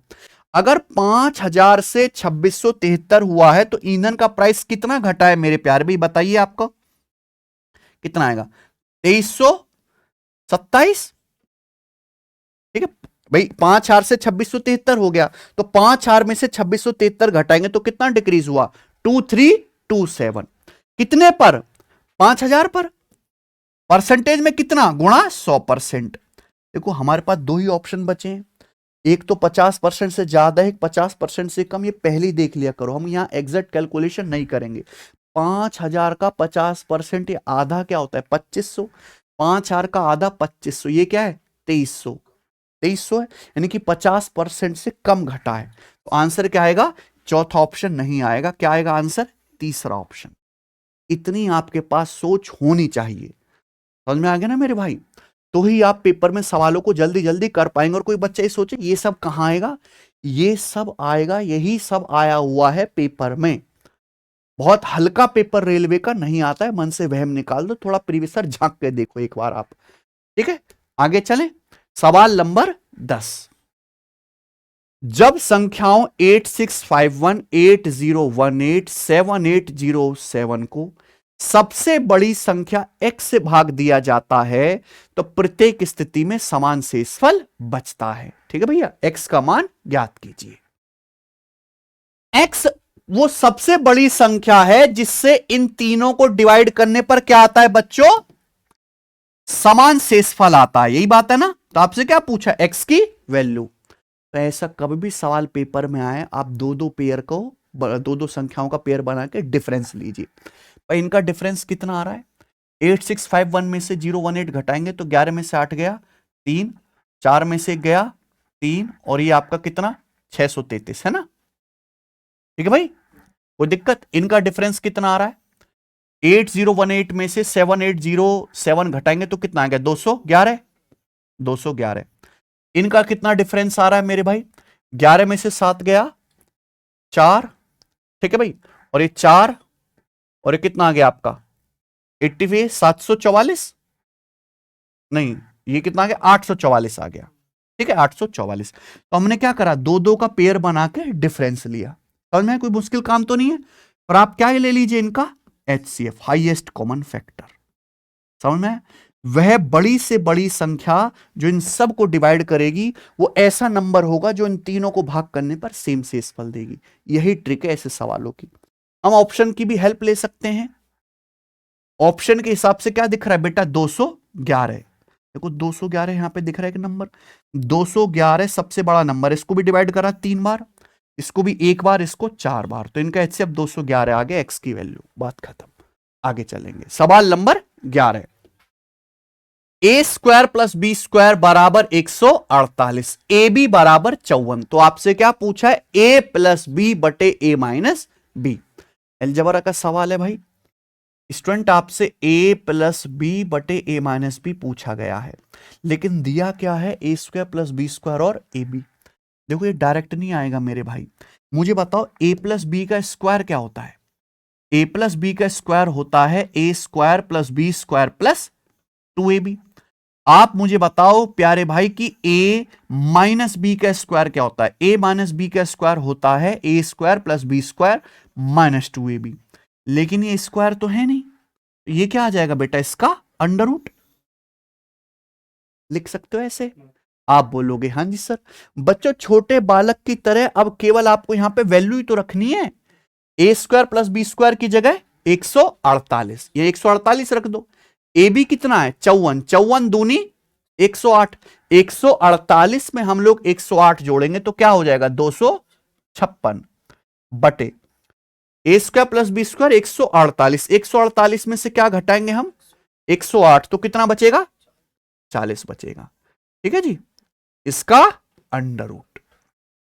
अगर 5000 से 2673 हुआ है तो ईंधन का प्राइस कितना घटा है मेरे प्यारे भाई? बताइए आपको कितना आएगा? 2327। ठीक है भाई, 5000 से 2673 हो गया, तो 5000 में से 2673 घटाएंगे तो कितना डिक्रीज हुआ? 2327। कितने पर? 5000 पर। परसेंटेज में कितना? गुणा 100%। देखो हमारे पास दो ही ऑप्शन बचे हैं, एक तो 50% से ज्यादा है, 50% से कम। ये पहले देख लिया करो, हम यहां एग्जैक्ट कैलकुलेशन नहीं करेंगे। 5000 का 50%, ये आधा क्या होता है? 2500। 5000 का आधा 2500, ये क्या है? 2300। 2300 है, यानी कि 50% से कम घटा है। तो आंसर क्या आएगा? चौथा ऑप्शन नहीं आएगा। क्या आएगा आंसर? तीसरा ऑप्शन। इतनी आपके पास सोच होनी चाहिए। समझ में आ गया ना मेरे भाई? तो ही आप पेपर में सवालों को जल्दी जल्दी कर पाएंगे। और कोई बच्चा ये सोचे ये सब कहां आएगा, ये सब आएगा, यही सब आया हुआ है पेपर में। बहुत हल्का पेपर रेलवे का नहीं आता है, मन से वहम निकाल दो, थोड़ा प्रीवियस ईयर झांक के देखो एक बार आप। ठीक है, आगे चलें। सवाल नंबर 10। जब संख्याओं 8651, 8018, 7807 को सबसे बड़ी संख्या x से भाग दिया जाता है तो प्रत्येक स्थिति में समान शेषफल बचता है। ठीक है भैया, x का मान ज्ञात कीजिए। x वो सबसे बड़ी संख्या है जिससे इन तीनों को डिवाइड करने पर क्या आता है बच्चों? समान शेषफल आता है। यही बात है ना? तो आपसे क्या पूछा? x की वैल्यू। तो ऐसा कभी भी सवाल पेपर में आए, आप दो दो पेयर को, दो दो संख्याओं का पेयर बना के डिफरेंस लीजिए। पर इनका डिफरेंस कितना आ रहा है? 8651 में से 018 घटाएंगे तो 11 में से 8 गया 3, 4 में से गया 3, और ये आपका कितना? 633 है ना? ठीक है भाई, कोई दिक्कत? इनका डिफरेंस कितना आ रहा है? 8018 में से 7807 घटाएंगे तो कितना आ गया? 211। 211। इनका कितना डिफरेंस आ रहा है मेरे भाई? 11 में से 7 गया 4। ठीक है भाई, और ये 4, और ये कितना आ गया आपका? 85, 744 नहीं, ये कितना आ गया? 844 आ गया। ठीक है, 844। तो हमने क्या करा? दो दो का पेयर बना के डिफरेंस लिया। समझ में? कोई मुश्किल काम तो नहीं है। और आप क्या ले लीजिए इनका? HCF, highest common factor. समझ में? वह बड़ी से बड़ी संख्या जो इन सब को डिवाइड करेगी वो ऐसा नंबर होगा जो इन तीनों को भाग करने पर सेम शेषफल देगी। यही ट्रिक है ऐसे सवालों की। हम ऑप्शन की भी हेल्प ले सकते हैं। ऑप्शन के हिसाब से क्या दिख रहा है बेटा? 211। देखो 211 यहां पे दिख रहा है एक नंबर। 211 सबसे बड़ा नंबर, इसको भी डिवाइड करा 3 बार, इसको भी 1 बार, इसको 4 बार, तो इनका HCF 211 आ गया, एक्स की वैल्यू। बात खत्म। आगे चलेंगे। सवाल नंबर 11। ए स्क्वायर प्लस बी स्क्वायर बराबर 148, ए बी बराबर 54। तो आपसे क्या पूछा है? ए प्लस बी बटे ए माइनस बी। अलजेब्रा का सवाल है भाई। स्टूडेंट आपसे ए प्लस बी बटे ए माइनस बी पूछा गया है, लेकिन दिया क्या है? A square plus B square और ए बी। देखो ये डायरेक्ट नहीं आएगा मेरे भाई। मुझे बताओ ए प्लस बी का स्क्वायर क्या होता है? ए प्लस बी का स्क्वायर होता है A square plus B square plus 2ab। आप मुझे बताओ प्यारे भाई कि ए माइनस बी का स्क्वायर क्या होता है? ए माइनस बी का स्क्वायर होता है A square plus B square minus 2ab। लेकिन ये स्क्वायर तो है नहीं, ये क्या आ जाएगा बेटा? इसका अंडर रूट। लिख सकते हो ऐसे? आप बोलोगे हाँ जी सर। बच्चों छोटे बालक की तरह अब केवल आपको यहां पे वैल्यू ही तो रखनी है। A square plus B square की जगह 148, ये 148 रख दो। ए बी कितना है? 54, 54 दूनी 108। 148 में हम लोग 108 जोड़ेंगे तो क्या हो जाएगा? 256 बटे ए स्क्वायर प्लस बी स्क्वायर 148। 148 में से क्या घटाएंगे हम? 108, तो कितना बचेगा? 40 बचेगा। ठीक है जी, इसका अंडर रूट।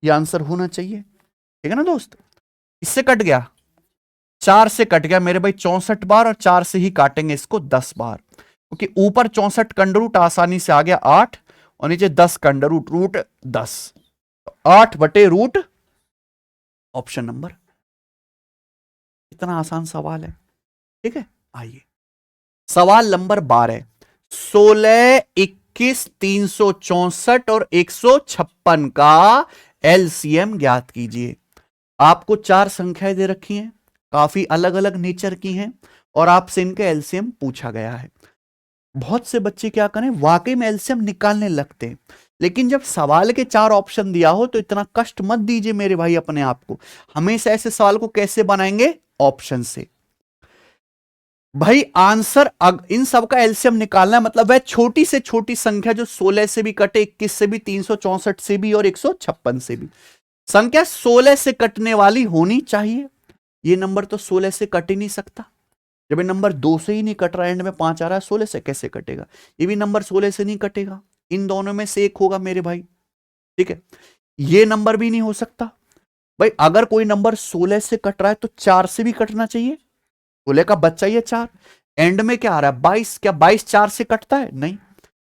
ये आंसर होना चाहिए। ठीक है ना दोस्त? इससे कट गया, 4 से कट गया मेरे भाई 64 बार, और 4 से ही काटेंगे इसको 10 बार, क्योंकि ऊपर 64 का अंडर रूट आसानी से आ गया 8, और नीचे 10 का अंडर रूट रूट 10, 8 बटे रूट, ऑप्शन नंबर। इतना आसान सवाल है, ठीक है। आइए सवाल नंबर 12, 16, 21, 364 और 156 का एलसीएम ज्ञात कीजिए। आपको 4 संख्याएं दे रखी हैं, काफी अलग अलग नेचर की हैं, और आपसे इनके एलसीएम पूछा गया है। बहुत से बच्चे क्या करें, वाकई में एलसीएम निकालने लगते हैं, लेकिन जब सवाल के 4 ऑप्शन दिया हो तो इतना कष्ट मत दीजिए मेरे भाई अपने आप को। हमेशा ऐसे सवाल को कैसे बनाएंगे, ऑप्शन से। भाई आंसर इन सब का एलसीएम निकालना है, मतलब वह छोटी से छोटी संख्या जो 16 से भी कटे, 21 से भी, 364 से भी और 156 से भी, संख्या 16 से कटने वाली होनी चाहिए। ये नंबर तो 16 से कट ही नहीं सकता, जब ये नंबर 2 से ही नहीं कट रहा है, एंड में 5 आ रहा है, 16 से कैसे कटेगा। ये भी नंबर 16 से नहीं कटेगा, इन दोनों में से एक होगा मेरे भाई, ठीक है। ये नंबर भी नहीं हो सकता भाई, अगर कोई नंबर 16 से कट रहा है तो 4 से भी कटना चाहिए, 16 का बच्चा ही है 4, एंड में क्या आ रहा है 22, क्या 22 4 से कटता है, नहीं।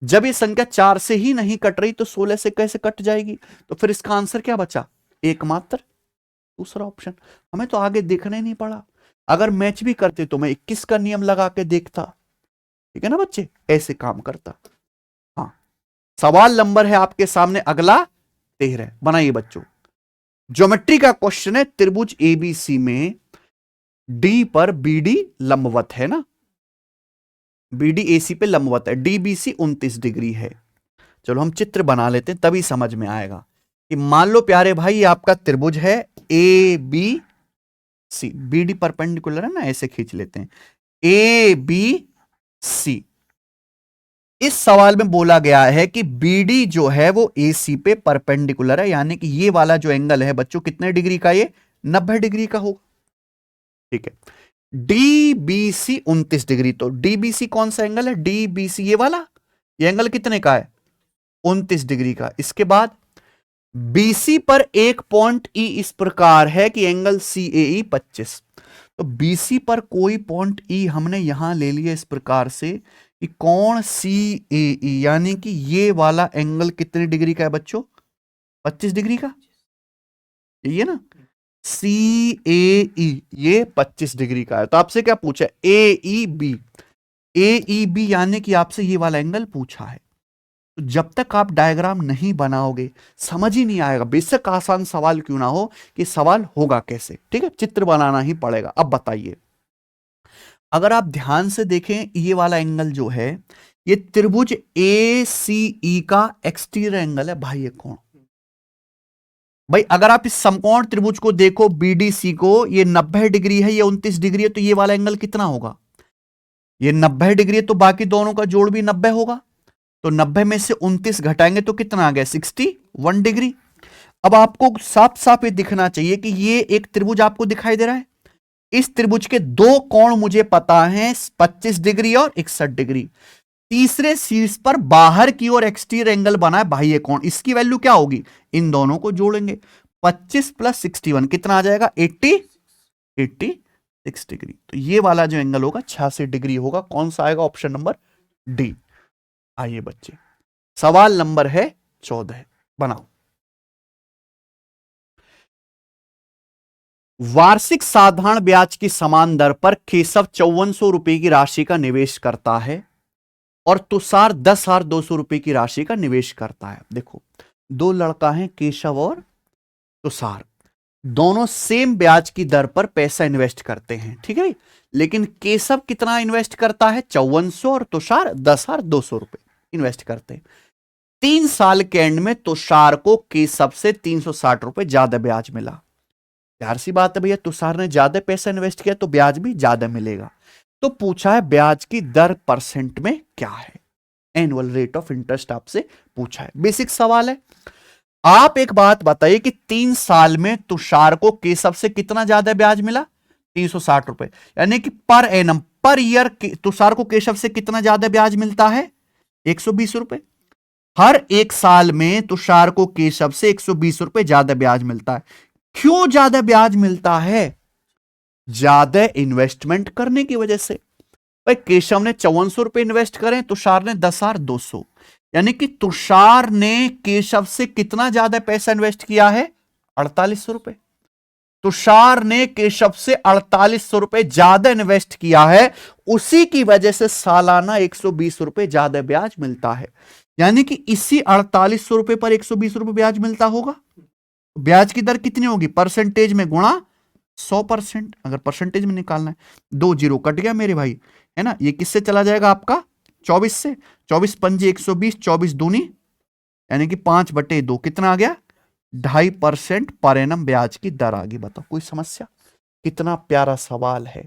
जब ये संख्या 4 से ही नहीं कट रही तो 16 से कैसे कट जाएगी, तो फिर इसका आंसर क्या बचा, एकमात्र दूसरा ऑप्शन। हमें तो आगे देखना ही नहीं पड़ा, अगर मैच भी करते तो मैं 21 का नियम लगा के देखता, ठीक है ना बच्चे, ऐसे काम करता। हाँ, सवाल नंबर है आपके सामने अगला 13, बनाइए बच्चों। ज्योमेट्री का क्वेश्चन है, त्रिभुज एबीसी में डी पर बीडी लंबवत है ना, बीडी एसी पे लंबवत है, डीबीसी 29 डिग्री है। चलो हम चित्र बना लेते हैं, तभी समझ में आएगा कि मान लो प्यारे भाई ये आपका त्रिभुज है A B C, BD perpendicular है ना, ऐसे खींच लेते हैं ए बी सी। इस सवाल में बोला गया है कि बीडी जो है वो एसी पे परपेंडिकुलर है, यानी कि ये वाला जो एंगल है बच्चों कितने डिग्री का, ये 90 डिग्री का होगा, ठीक है। डीबीसी 29 डिग्री, तो डीबीसी कौन सा एंगल है, डीबीसी ये वाला, ये एंगल कितने का है 29 डिग्री का। इसके बाद बीसी पर एक पॉइंट ई इस प्रकार है कि एंगल सी ए ई 25, तो बीसी पर कोई पॉइंट ई हमने यहां ले लिया इस प्रकार से कि कोण सी ए ई, यानी कि ये वाला एंगल कितने डिग्री का है बच्चों, 25 डिग्री का, ये ना सी ए ई, ये 25 डिग्री का है। तो आपसे क्या पूछा है, ए ई बी, ए ई बी यानी कि आपसे ये वाला एंगल पूछा है। तो जब तक आप डायग्राम नहीं बनाओगे समझ ही नहीं आएगा, बेशक आसान सवाल क्यों ना हो, कि सवाल होगा कैसे, ठीक है, चित्र बनाना ही पड़ेगा। अब बताइए, अगर आप ध्यान से देखें ये वाला एंगल जो है ये त्रिभुज ए सी ई का एक्सटीरियर एंगल है भाई, ये कौन भाई, अगर आप इस समकोण त्रिभुज को देखो बीडीसी को, ये 90 डिग्री है, ये 29 डिग्री है, तो ये वाला एंगल कितना होगा, ये 90 डिग्री है, तो बाकी दोनों का जोड़ भी 90 होगा, तो 90 में से 29 घटाएंगे तो कितना आ गया 61 डिग्री। अब आपको साफ साफ ये दिखना चाहिए कि ये एक त्रिभुज आपको दिखाई दे रहा है, इस त्रिभुज के 2 कोण मुझे पता है 25 डिग्री और 61 डिग्री, तीसरे शीर्ष पर बाहर की ओर एक्सटीरियर एंगल बना है बाह्य कोण, इसकी वैल्यू क्या होगी, इन दोनों को जोड़ेंगे, 25 प्लस 61 कितना आ जाएगा 86 डिग्री। तो ये वाला जो एंगल होगा 86 डिग्री होगा, कौन सा आएगा, ऑप्शन नंबर डी। आइए बच्चे सवाल नंबर है 14, बनाओ। वार्षिक साधारण ब्याज की समान दर पर केशव 5400 रुपए की राशि का निवेश करता है और तुषार 10,200 रुपए की राशि का निवेश करता है। देखो 2 लड़का हैं केशव और तुषार, दोनों सेम ब्याज की दर पर पैसा इन्वेस्ट करते हैं, ठीक है, लेकिन केशव कितना इन्वेस्ट करता है 5400 और तुषार 10,200 रुपए इन्वेस्ट करते हैं। 3 साल के एंड में तुषार को केशव से 360 रुपए ज्यादा ब्याज मिला। यार सी बात है भैया, तुषार ने ज्यादा पैसा इन्वेस्ट किया तो ब्याज भी ज्यादा मिलेगा। तो पूछा है ब्याज की दर परसेंट में क्या है, एनुअल रेट ऑफ इंटरेस्ट आपसे पूछा है, बेसिक सवाल है। आप एक बात बताइए कि 3 साल में तुषार को केशव से कितना ज्यादा ब्याज मिला 360 रुपए, यानी कि per annum per year Tushar को केशव से कितना ज्यादा ब्याज मिलता है 120 रुपए। हर 1 साल में तुषार को केशव से 120 रुपए ज्यादा ब्याज मिलता है। क्यों ज्यादा ब्याज मिलता है, ज्यादा इन्वेस्टमेंट करने की वजह से। भाई केशव ने 5400 रुपए इन्वेस्ट करें, तुषार ने 10,200, यानी कि तुषार ने केशव से कितना ज्यादा पैसा इन्वेस्ट किया है? 4800 रुपए। तुषार ने केशव से 4800 रुपए ज्यादा इन्वेस्ट किया है, उसी की वजह से सालाना 120 रुपए ज्यादा ब्याज मिलता है। यानी कि इसी 4800 रुपए पर 120 रुपए ब्याज मिलता होगा। ब्याज की दर कितनी होगी? परसेंटेज में गुणा 100%। अगर परसेंटेज में निकालना है, 2 जीरो कट गया मेरे भाई, है ना। ये किससे चला जाएगा आपका? 24 से। 24 पंजे 120, 24 दूनी, यानी कि 5/2, कितना आ गया? 2.5% पर एनम ब्याज की दर आ गई। बताओ कोई समस्या? कितना प्यारा सवाल है।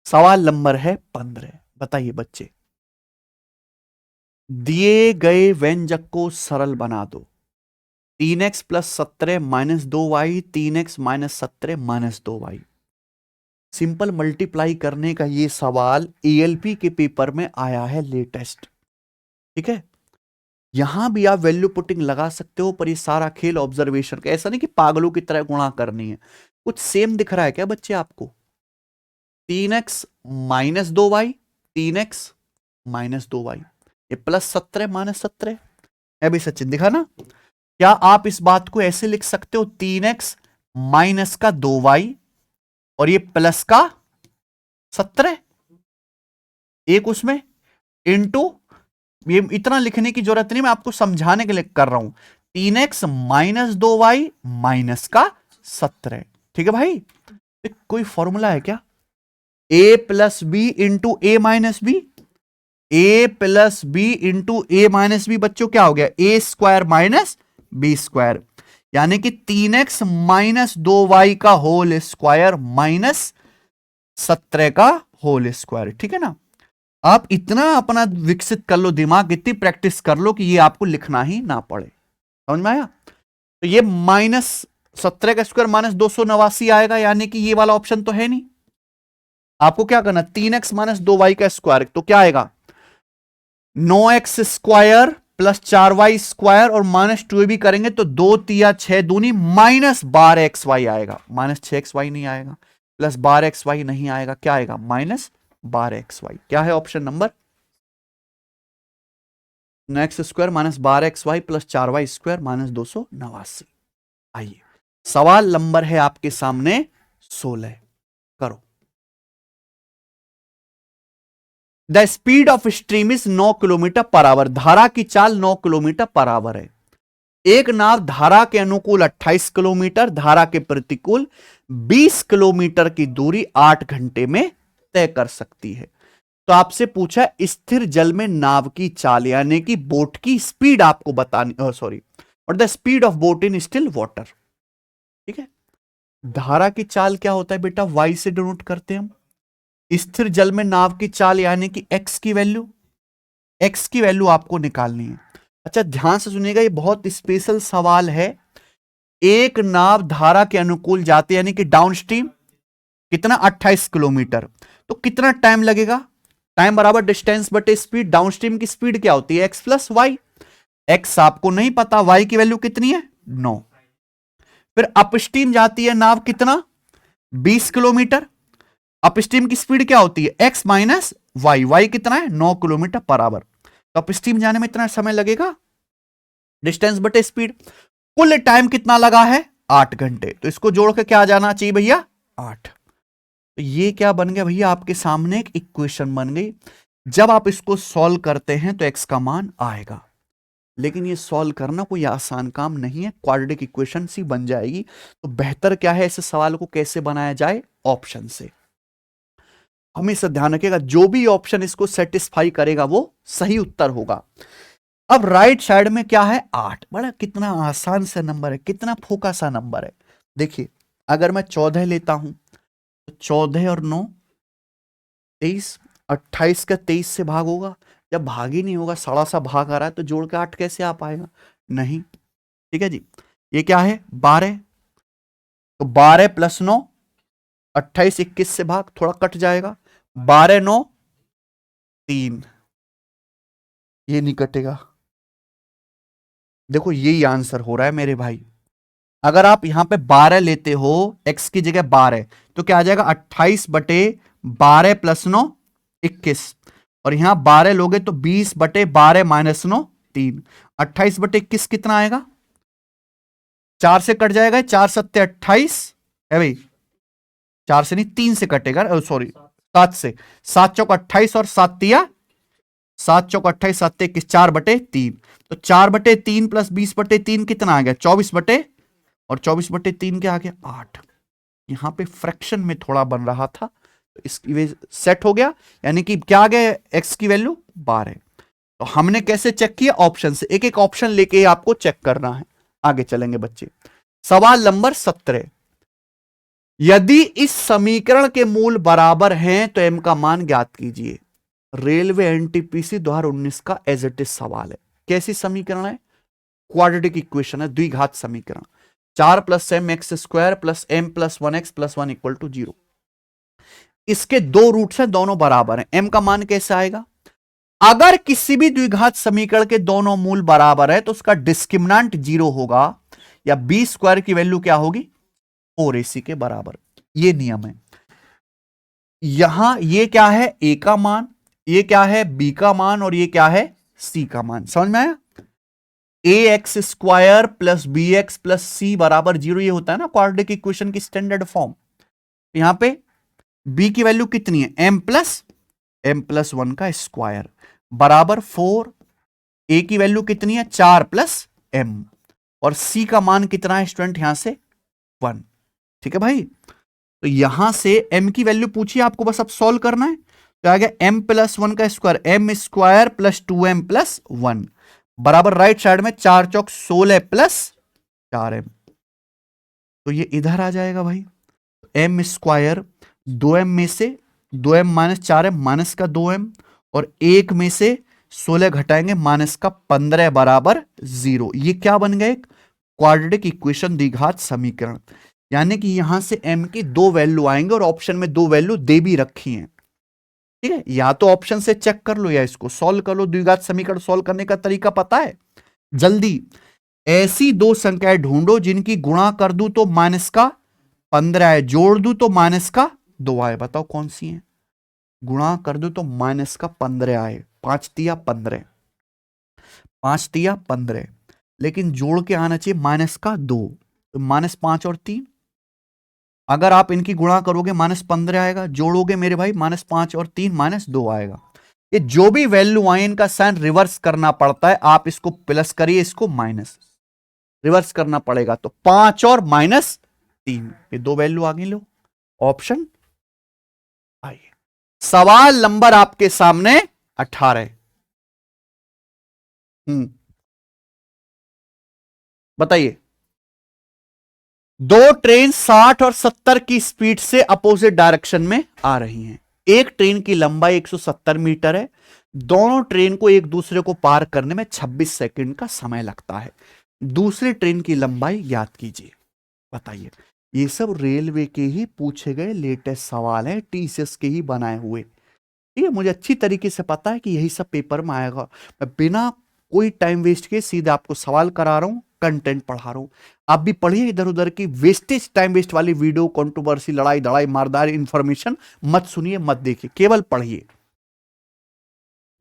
सवाल नंबर है 15। बताइए बच्चे, दिए गए व्यंजक को सरल बना दो। 3x + 17 - 2y, 3x - 17 - 2y। Simple multiply करने का ये सवाल एएलपी के पेपर में आया है लेटेस्ट। ठीक है, यहां भी आप वैल्यू पुटिंग लगा सकते हो, पर ये सारा खेल ऑब्जर्वेशन का। ऐसा नहीं कि पागलों की तरह गुणा करनी है। कुछ सेम दिख रहा है क्या बच्चे आपको? 3x - 2y, 3x - 2y, ये +17 - 17 है भी। सचिन दिखा ना? क्या आप इस बात को ऐसे लिख सकते हो? 3x माइनस का 2y और ये प्लस का 17, एक उसमें इंटू, ये इतना लिखने की जरूरत नहीं, मैं आपको समझाने के लिए कर रहा हूं। 3x - 2y माइनस का 17। ठीक है भाई, कोई फॉर्मूला है क्या? a + b into a - b, a + b into a - b, बच्चों क्या हो गया? a² - b², यानी कि 3x - 2y का होल स्क्वायर माइनस 17 का होल स्क्वायर। ठीक है ना? आप इतना अपना विकसित कर लो दिमाग, इतनी प्रैक्टिस कर लो कि ये आपको लिखना ही ना पड़े। समझ में आया? तो ये -17 का स्क्वायर -289 आएगा, यानी कि ये वाला ऑप्शन तो है नहीं। आपको क्या करना? 3x - 2y का स्क्वायर, तो क्या आएगा? 9x² + 4y² और -2 भी करेंगे तो 2 तिया 6 दूनी -12xy आएगा। -6xy नहीं आएगा, +12xy नहीं आएगा, क्या आएगा? -12xy। क्या है option number? x² -12xy + 4y² -289। आइए, सवाल नंबर है आपके सामने 16, करो। The speed of stream is 9 km/h। धारा की चाल 9 km/h है। एक नाव धारा के अनुकूल 28 किलोमीटर, धारा के प्रतिकूल 20 किलोमीटर की दूरी 8 घंटे में तय कर सकती है। तो आपसे पूछा स्थिर जल में नाव की चाल, यानी कि बोट की स्पीड आपको बतानी, सॉरी, और the speed of boat in still water. ठीक है, धारा की चाल क्या होता है बेटा? वाई से डिनोट करते हैं हम। स्थिर जल में नाव की चाल यानी कि एक्स की वैल्यू आपको निकालनी है। अच्छा ध्यान से सुनिएगा, ये बहुत स्पेशल सवाल है। एक नाव धारा के अनुकूल जाती है, यानी कि डाउनस्ट्रीम, कितना? 28 किलोमीटर। तो कितना टाइम लगेगा? टाइम बराबर डिस्टेंस बटे स्पीड। डाउनस्ट्रीम की स्पीड क्या होती है? x + y। x आपको नहीं पता, y की वैल्यू कितनी है? 9। फिर अपस्ट्रीम जाती है नाव, कितना? 20 किलोमीटर। अपस्ट्रीम की स्पीड क्या होती है? x - y कितना है? 9 km/h। तो अपस्ट्रीम जाने में इतना समय लगेगा, डिस्टेंस बटे स्पीड। कुल टाइम कितना लगा है? 8 घंटे। तो इसको जोड़ के क्या आ जाना चाहिए भैया? 8। तो ये क्या बन गया भैया? आपके सामने एक इक्वेशन बन गई। जब आप इसको सॉल्व करते हैं तो x का मान आएगा, लेकिन ये सॉल्व करना कोई आसान काम नहीं है, क्वाड्रेटिक इक्वेशन सी बन जाएगी। तो बेहतर क्या है, ऐसे सवाल को कैसे बनाया जाए? ऑप्शन से। हमेशा ध्यान रखिएगा, जो भी ऑप्शन इसको सेटिस्फाई करेगा वो सही उत्तर होगा। अब राइट साइड में क्या है? 8। बड़ा कितना आसान सा नंबर है, कितना फोका सा नंबर है। देखिए, अगर मैं 14 लेता हूं तो 14 और 9 23, 28 का 23 से भाग होगा? जब भाग ही नहीं होगा, सड़ा सा भाग आ रहा है, तो जोड़ के 8 कैसे आ पाएगा? नहीं। ठीक है जी, ये क्या है? 12। तो 12 + 9, 28, 21 से भाग, थोड़ा कट जाएगा। 12 9 3, ये नहीं कटेगा। देखो यही आंसर हो रहा है मेरे भाई। अगर आप यहां पे 12 लेते हो, x की जगह 12, तो क्या आ जाएगा 28/12 + 9 21, और यहां 12 लोगे तो 20/12 - 9 3। 28/21 कितना आएगा? 4 से कट जाएगा, 4 सत्ते 28 है भाई, 4 से नहीं 3 से कटेगा, सॉरी 7 से। 7 चौक 28 और 7 तिया 7 चौक 28, 7 21, 4/3। तो 4/3 + 20/3 कितना आ गया? 24 और 24/3 क्या आ गया? 8। यहां पे फ्रैक्शन में थोड़ा बन रहा था, तो इसकी वजह सेट हो गया, यानी कि क्या आ गया? एक्स की वैल्यू 12। तो हमने कैसे चेक किया? ऑप्शन से। एक एक ऑप्शन लेके आपको चेक करना है। आगे चलेंगे बच्चे। सवाल नंबर 17, यदि इस समीकरण के मूल बराबर हैं तो एम का मान ज्ञात कीजिए। रेलवे एनटीपीसी 2019 का एज इट इज सवाल है। कैसी समीकरण है? क्वाड्रेटिक इक्वेशन है, द्विघात समीकरण। 4 + mx² + m + 1x + 1 = 0। इसके दो रूट्स हैं, दोनों बराबर हैं। m का मान कैसे आएगा? अगर किसी भी द्विघात समीकरण के दोनों मूल बराबर है तो उसका डिस्क्रिमिनेंट 0 होगा, या b² की वैल्यू क्या होगी? 4ac के बराबर। ये नियम है। यहां ये क्या है? a का मान, ये क्या है? b का मान, और ये क्या है? c का मान। समझ में आया? ax² + bx + c = 0, ये होता है ना क्वाड्रेटिक इक्वेशन की स्टैंडर्ड फॉर्म। यहां पे b की वैल्यू कितनी है? m + 1 का स्क्वायर बराबर 4। a की वैल्यू कितनी है? 4 + m, और c का मान कितना है स्टूडेंट? यहां से 1। ठीक है भाई? तो यहां से m की वैल्यू पूछिए आपको, बस अब सॉल्व करना है। तो आ गया m + 1 का स्क्वायर, m² + 2m + 1 बराबर राइट साइड में 4 चौक 16 + 4m। तो ये इधर आ जाएगा भाई। m², 2m में से 2m - 4m माइनस का 2m, और 1 में से 16 घटाएंगे माइनस का 15 बराबर 0। ये क्या बन गया? एक क्वाड्रेटिक इक्वेशन, द्विघात समीकरण। यानी कि यहां से m की दो वैल्यू आएंगे, और ऑप्शन में दो वैल्यू दे भी रखी हैं। ठीक है? या तो ऑप्शन से चेक कर लो या इसको सॉल्व कर लो। द्विघात समीकरण सॉल्व करने का तरीका पता है? जल्दी, ऐसी दो संख्याएं ढूंढो जिनकी गुणा कर दूं तो -15 है, जोड़ दूं तो -2 आए। बताओ कौन सी है? गुणा कर दूं तो -15 आए, 5 तिया 15, 5 तिया 15, लेकिन जोड़ के आना चाहिए -2, तो -5 और 3। अगर आप इनकी गुणा करोगे -15 आएगा, जोड़ोगे मेरे भाई -5 और 3 -2 आएगा। ये जो भी वैल्यू आए इनका साइन रिवर्स करना पड़ता है। आप इसको प्लस करिए, इसको माइनस, रिवर्स करना पड़ेगा। तो 5 और -3, ये दो वैल्यू आगे लो, ऑप्शन आइए। सवाल नंबर आपके सामने 18। बताइए, दो ट्रेन 60 और 70 की स्पीड से अपोजिट डायरेक्शन में आ रही हैं। एक ट्रेन की लंबाई 170 मीटर है। दोनों ट्रेन को एक दूसरे को पार करने में 26 सेकंड का समय लगता है। दूसरी ट्रेन की लंबाई ज्ञात कीजिए। बताइए। ये सब रेलवे के ही पूछे गए लेटेस्ट सवाल हैं, टीसीएस के ही बनाए हुए। ठीक है? मुझे अच्छी तरीके से पता है कि यही सब पेपर में आएगा। मैं बिना कोई टाइम वेस्ट के सीधे आपको सवाल करा रहा हूं, कंटेंट पढ़ा रहा हूं। आप भी पढ़िए, इधर उधर की वेस्टेज टाइम वेस्ट वाली वीडियो, कंट्रोवर्सी, लड़ाई दड़ाई, मारदार इंफॉर्मेशन मत सुनिए, मत देखिए, केवल पढ़िए।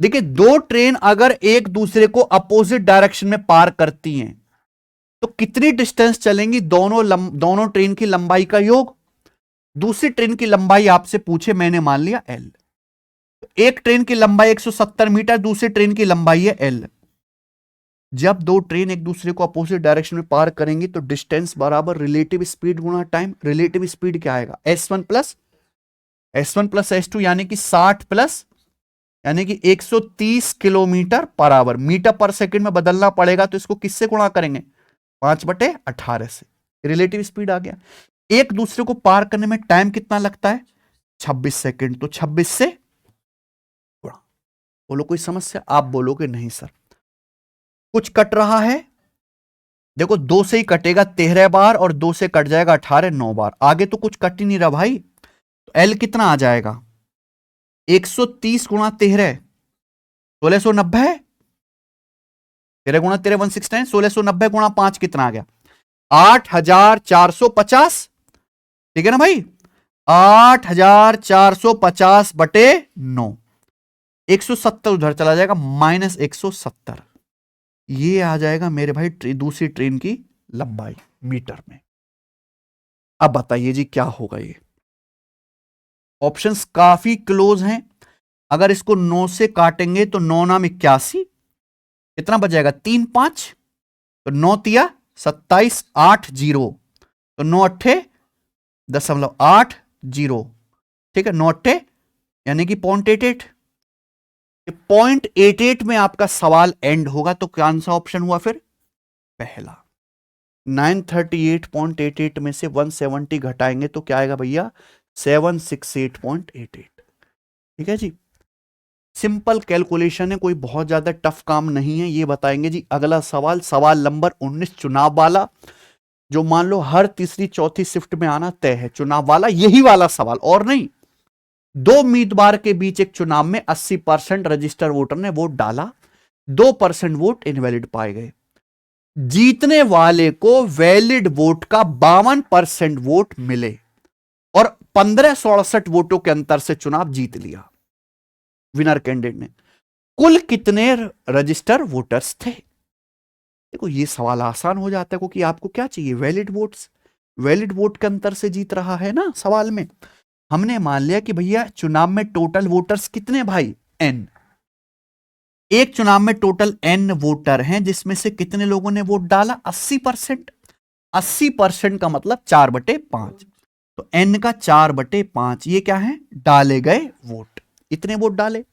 देखिए, दो ट्रेन अगर एक दूसरे को अपोजिट डायरेक्शन में पार करती हैं तो कितनी डिस्टेंस चलेंगी? दोनों ट्रेन की लंबाई का योग। दूसरी ट्रेन की लंबाई आपसे पूछे, मैंने मान लिया एल। एक ट्रेन की लंबाई 170 मीटर, दूसरी ट्रेन की लंबाई है एल। जब दो ट्रेन एक दूसरे को अपोजिट डायरेक्शन में पार करेंगी तो डिस्टेंस बराबर रिलेटिव स्पीड गुणा टाइम। रिलेटिव स्पीड क्या आएगा? s1 + s2, यानी कि 60 प्लस, यानी कि 130 किलोमीटर पर आवर। मीटर पर सेकंड में बदलना पड़ेगा, तो इसको किससे गुणा करेंगे? 5/18 से। रिलेटिव स्पीड आ गया। एक दूसरे को पार करने में टाइम कितना लगता है? 26 सेकंड। तो 26 से गुणा। बोलो कोई समस्या? आप बोलोगे नहीं सर, कुछ कट रहा है। देखो, 2 से ही कटेगा 13 बार, और 2 से कट जाएगा 18, 9 बार। आगे तो कुछ कट ही नहीं रहा भाई। तो एल कितना आ जाएगा? 130 गुणा 13, 1690 है। 13 गुणा 13 169, 1690 गुणा 5 कितना आ गया? 8,450, ठीक है ना भाई, 8,450 बटे 9, 170 उधर चला जाएगा, -170, ये आ जाएगा मेरे भाई दूसरी ट्रेन की लंबाई मीटर में। अब बताइए जी क्या होगा ये। ऑप्शंस काफी क्लोज हैं, अगर इसको 9 से काटेंगे तो 9 नाम 81, कितना बच जाएगा, 3 5, तो 9 तिया 27, 8 0, तो 9 अट्ठे 0.80, ठीक है, 9 अट्ठे यानी कि 0.88, 0.88 में आपका सवाल एंड होगा। तो कौन सा ऑप्शन हुआ फिर, पहला। 938.88 में से 170 घटाएंगे तो क्या आएगा भैया, 768.88, ठीक है जी। सिंपल कैलकुलेशन है, कोई बहुत ज्यादा टफ काम नहीं है। ये बताएंगे जी अगला सवाल, सवाल नंबर 19 चुनाव वाला, जो मान लो हर तीसरी चौथी शिफ्ट में आना तय है, चुनाव वाला, यही वाला सवाल और नहीं। दो उम्मीदवार के बीच एक चुनाव में 80% रजिस्टर वोटर ने वोट डाला, 2% वोट इनवैलिड पाए गए। जीतने वाले को वैलिड वोट का 52% वोट मिले और 1568 वोटों के अंतर से चुनाव जीत लिया विनर कैंडिडेट ने। कुल कितने रजिस्टर वोटर्स थे। देखो ये सवाल आसान हो जाता है क्योंकि आपको क्या चाहिए, वैलिड वोट्स, वैलिड वोट के अंतर से जीत रहा है ना सवाल में। हमने मान लिया कि भैया चुनाव में टोटल वोटर्स कितने भाई, एन, एक चुनाव में टोटल एन वोटर हैं जिसमें से कितने लोगों ने वोट डाला, 80%। 80% का मतलब 4/5, तो एन का 4/5 ये क्या है, डाले गए वोट, इतने वोट डाले।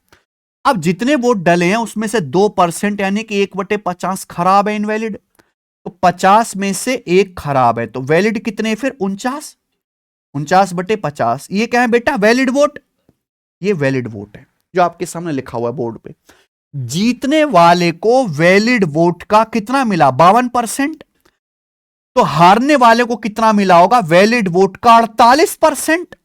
अब जितने वोट डले हैं उसमें से 2% यानी कि 1/50 खराब है, इनवैलिड, तो 50 में से एक खराब है, तो वैलिड कितने फिर 49, 49/50, ये क्या है बेटा, वैलिड वोट, ये वैलिड वोट है जो आपके सामने लिखा हुआ है बोर्ड पे। जीतने वाले को वैलिड वोट का कितना मिला, 52%, तो हारने वाले को कितना मिला होगा, वैलिड वोट का 48%।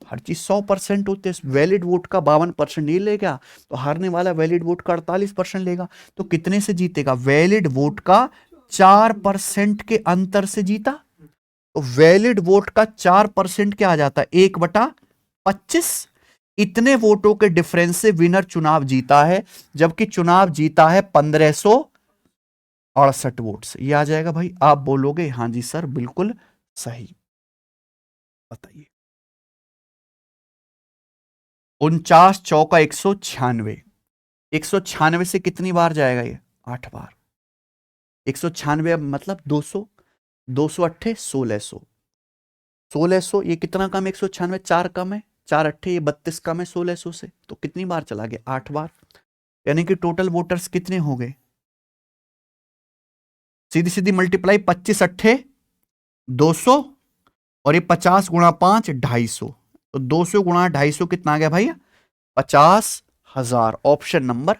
हर चीज 100% होते हैं, वैलिड वोट का 52% नहीं लेगा तो हारने वाला वैलिड वोट का 48% लेगा, तो कितने से जीतेगा, वैलिड वोट का 4% के अंतर से जीता। तो वैलिड वोट का 4% क्या आ जाता है, 1/25, इतने वोटों के डिफरेंस से विनर चुनाव जीता है, जबकि चुनाव जीता है 1568 वोट से। ये आ जाएगा भाई, आप बोलोगे हां जी सर बिल्कुल सही। बताइए, 49 चौका 196, 196 से कितनी बार जाएगा ये, 8 बार। 196 मतलब 200, 200 अट्ठे 1600, 1600 ये कितना कम है, 196 4 कम है, 4 अट्ठे ये 32 कम है 1600 से, तो कितनी बार चला गया, 8 बार। यानी कि टोटल वोटर्स कितने हो गए, सीधी सीधी मल्टीप्लाई, 25 अट्ठे 200 और ये 50 गुणा 5 250, तो 200 गुणा 250 कितना आ गया भाई, 50,000। Option number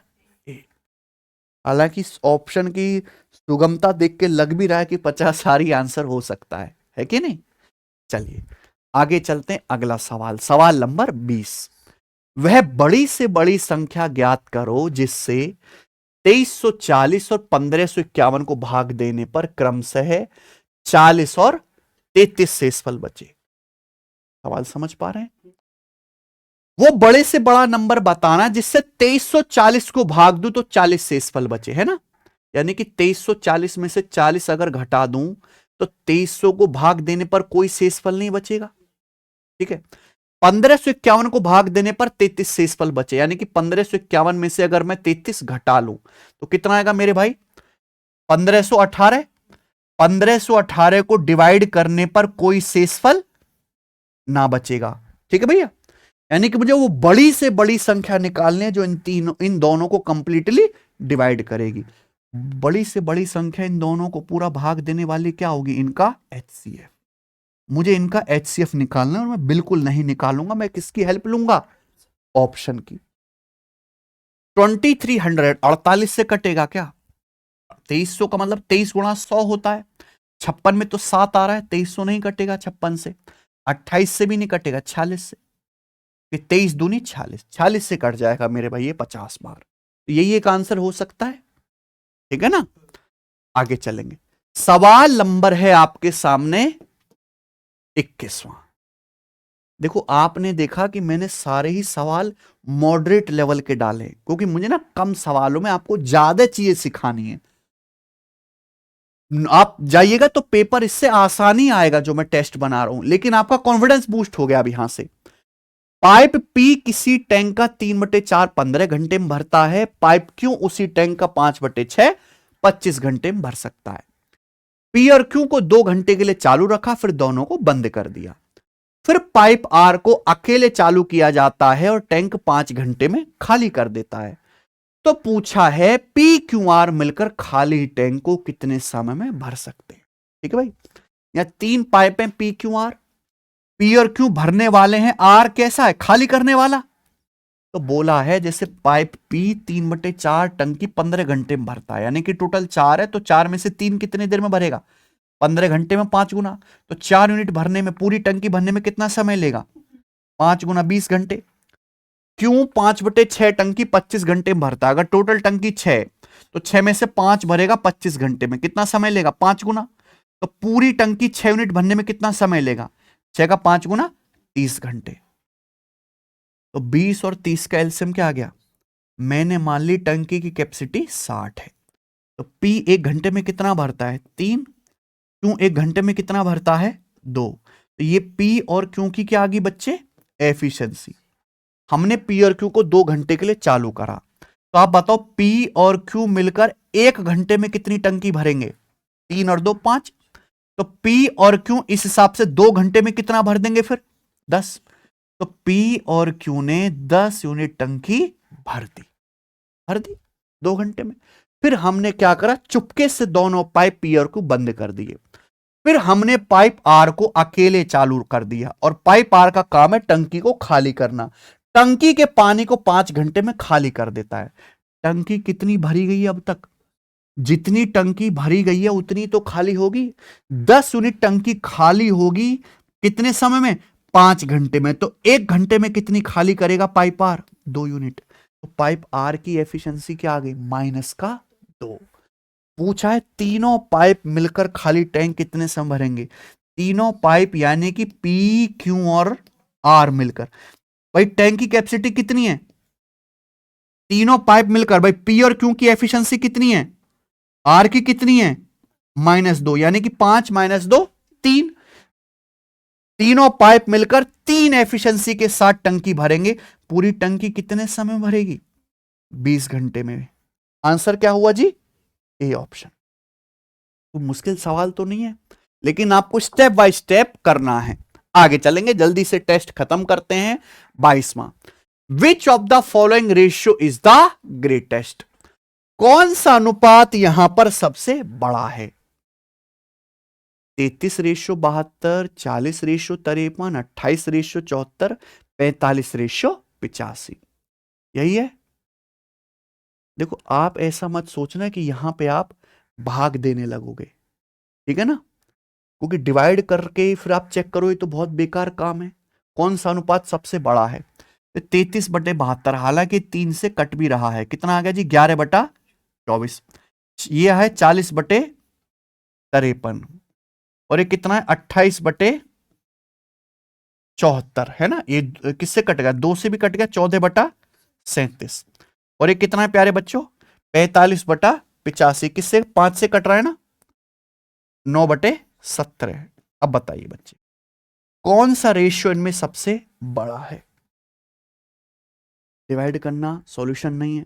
A. हालांकि ऑप्शन की सुगमता देख के लग भी रहा है कि 50 सारी आंसर हो सकता है कि नहीं। चलिए आगे चलते हैं, अगला सवाल, सवाल नंबर 20। वह बड़ी से बड़ी संख्या ज्ञात करो जिससे 2340 और 1551 को भाग देने पर क्रमशः 40 और 33 शेषफल बचे। सवाल समझ पा रहे हैं, वो बड़े से बड़ा नंबर बताना जिससे 2340 को भाग दूं तो 40 शेषफल बचे, है ना। यानी कि 2340 में से 40 अगर घटा दूं तो 2300 को भाग देने पर कोई शेषफल नहीं बचेगा, ठीक है। 1551 को भाग देने पर 33 शेषफल बचे, यानी कि 1551 में से अगर मैं 33 घटा लूं तो कितना आएगा मेरे भाई, 1518। 1518 को डिवाइड करने पर कोई शेषफल ना बचेगा, ठीक है भैया। यानी कि मुझे वो बड़ी से बड़ी संख्या निकालनी है जो इन दोनों को कंप्लीटली डिवाइड करेगी। बड़ी से बड़ी संख्या इन दोनों को पूरा भाग देने वाली क्या होगी, इनका एचसीएफ। मुझे इनका एचसीएफ निकालना है और मैं बिल्कुल नहीं निकालूंगा, मैं किसकी हेल्प लूंगा, ऑप्शन की। 2300 48 से कटेगा क्या, 2300 का मतलब 23 गुणा 100 होता है, 56 में तो 7 आ रहा है, 2300 नहीं कटेगा 56 से, 28 से भी नहीं कटेगा, 46 से, 23 दूनी 46, 46 से कट जाएगा मेरे भाई ये 50 बार। यही एक आंसर हो सकता है, ठीक है ना। आगे चलेंगे, सवाल नंबर है आपके सामने 21वां। देखो आपने देखा कि मैंने सारे ही सवाल मॉडरेट लेवल के डाले, क्योंकि मुझे ना कम सवालों में आपको ज्यादा चीजें सिखानी है। आप जाइएगा तो पेपर इससे आसानी आएगा जो मैं टेस्ट बना रहा हूं, लेकिन आपका कॉन्फिडेंस बूस्ट हो गया अब यहां से। पाइप पी किसी टैंक का 3/4 15 घंटे में भरता है, पाइप क्यू उसी टैंक का 5/6 25 घंटे में भर सकता है। पी और क्यू को 2 घंटे के लिए चालू रखा, फिर दोनों को बंद कर दिया। फिर पाइप आर को अकेले चालू किया जाता है और टैंक 5 घंटे में खाली कर देता है। तो पूछा है पी क्यू आर मिलकर खाली टैंक को कितने समय में भर सकते हैं। ठीक है भाई, यहां 3 पाइप हैं पी क्यू आर, पी और क्यू भरने वाले हैं, आर कैसा है खाली करने वाला। तो बोला है जैसे पाइप पी 3/4 टंकी 15 घंटे में भरता है, यानी कि टोटल 4 है, तो 4 में से 3 कितने देर में भरेगा, 15 घंटे में 5 गुना, तो 4 यूनिट भरने में, पूरी टंकी भरने में कितना समय लेगा, 5 गुना 20 घंटे। क्यों 5/6 टंकी 25 घंटे में भरता है, अगर टोटल टंकी 6 तो 6 में से 5 भरेगा 25 घंटे में, कितना समय लेगा 5 गुना, तो पूरी टंकी 6 यूनिट भरने में कितना समय लेगा, 6 का 5 गुना 30 घंटे। तो 20 और 30 का एलसीएम क्या आ गया, मैंने मान ली टंकी की कैपेसिटी 60 है, तो पी 1 घंटे में कितना भरता है 3, क्यों 1 घंटे में कितना भरता है 2, तो ये पी और क्यू की क्या आ गई बच्चे, एफिशिएंसी। हमने पी और क्यू को 2 घंटे के लिए चालू करा, तो आप बताओ पी और क्यू मिलकर 1 घंटे में कितनी टंकी भरेंगे, 3 और 2 5, तो पी और क्यू इस हिसाब से 2 घंटे में कितना भर देंगे फिर 10, तो पी और क्यू ने 10 यूनिट टंकी भर दी 2 घंटे में। फिर हमने क्या करा, चुपके से दोनों पाइप पी और क्यू बंद कर दिए। फिर हमने पाइप आर को अकेले चालू कर दिया, और पाइप आर का काम है टंकी को खाली करना। टंकी के पानी को 5 घंटे में खाली कर देता है। टंकी कितनी भरी गई है अब तक, जितनी टंकी भरी गई है उतनी तो खाली होगी। 10 यूनिट टंकी खाली होगी कितने समय में, 5 घंटे में, तो 1 घंटे में कितनी खाली करेगा पाइप आर, 2 यूनिट। तो पाइप आर की एफिशिएंसी क्या आ गई, -2। पूछा है तीनों पाइप मिलकर खाली टैंक कितने समय भरेंगे, तीनों पाइप यानी कि पी क्यू और आर मिलकर। भाई टैंक की कैपेसिटी कितनी है, तीनों पाइप मिलकर, भाई पी और क्यू की एफिशिएंसी कितनी है, आर की कितनी है -2, यानी कि 5 - 2 3। तीनों पाइप मिलकर 3 एफिशिएंसी के साथ टंकी भरेंगे। पूरी टंकी कितने समय में भरेगी, 20 घंटे में। आंसर क्या हुआ जी, ए ऑप्शन। तो मुश्किल सवाल तो नहीं है, लेकिन आपको स्टेप बाय स्टेप करना है। आगे चलेंगे, जल्दी से टेस्ट खत्म करते हैं। 22वां, which of the following ratio is the greatest, कौन सा अनुपात यहां पर सबसे बड़ा है, 33:72, 40:53, 28:74, 45:85, यही है। देखो आप ऐसा मत सोचना कि यहां पे आप भाग देने लगोगे, ठीक है ना, क्योंकि डिवाइड करके फिर आप चेक करो, ये तो बहुत बेकार काम है। कौन सा अनुपात सबसे बड़ा है, 33/72, हालांकि 3 से कट भी रहा है, कितना आ गया जी 11/24। ये है 40/53, और ये कितना है 28/74, है ना, ये किससे कट गया, 2 से भी कट गया, 14/37। और ये कितना है प्यारे बच्चों, 45/85, किससे 5 से कट रहा है ना, 9/17। अब बताइए बच्चे कौन सा रेशियो इनमें सबसे बड़ा है। डिवाइड करना सॉल्यूशन नहीं है।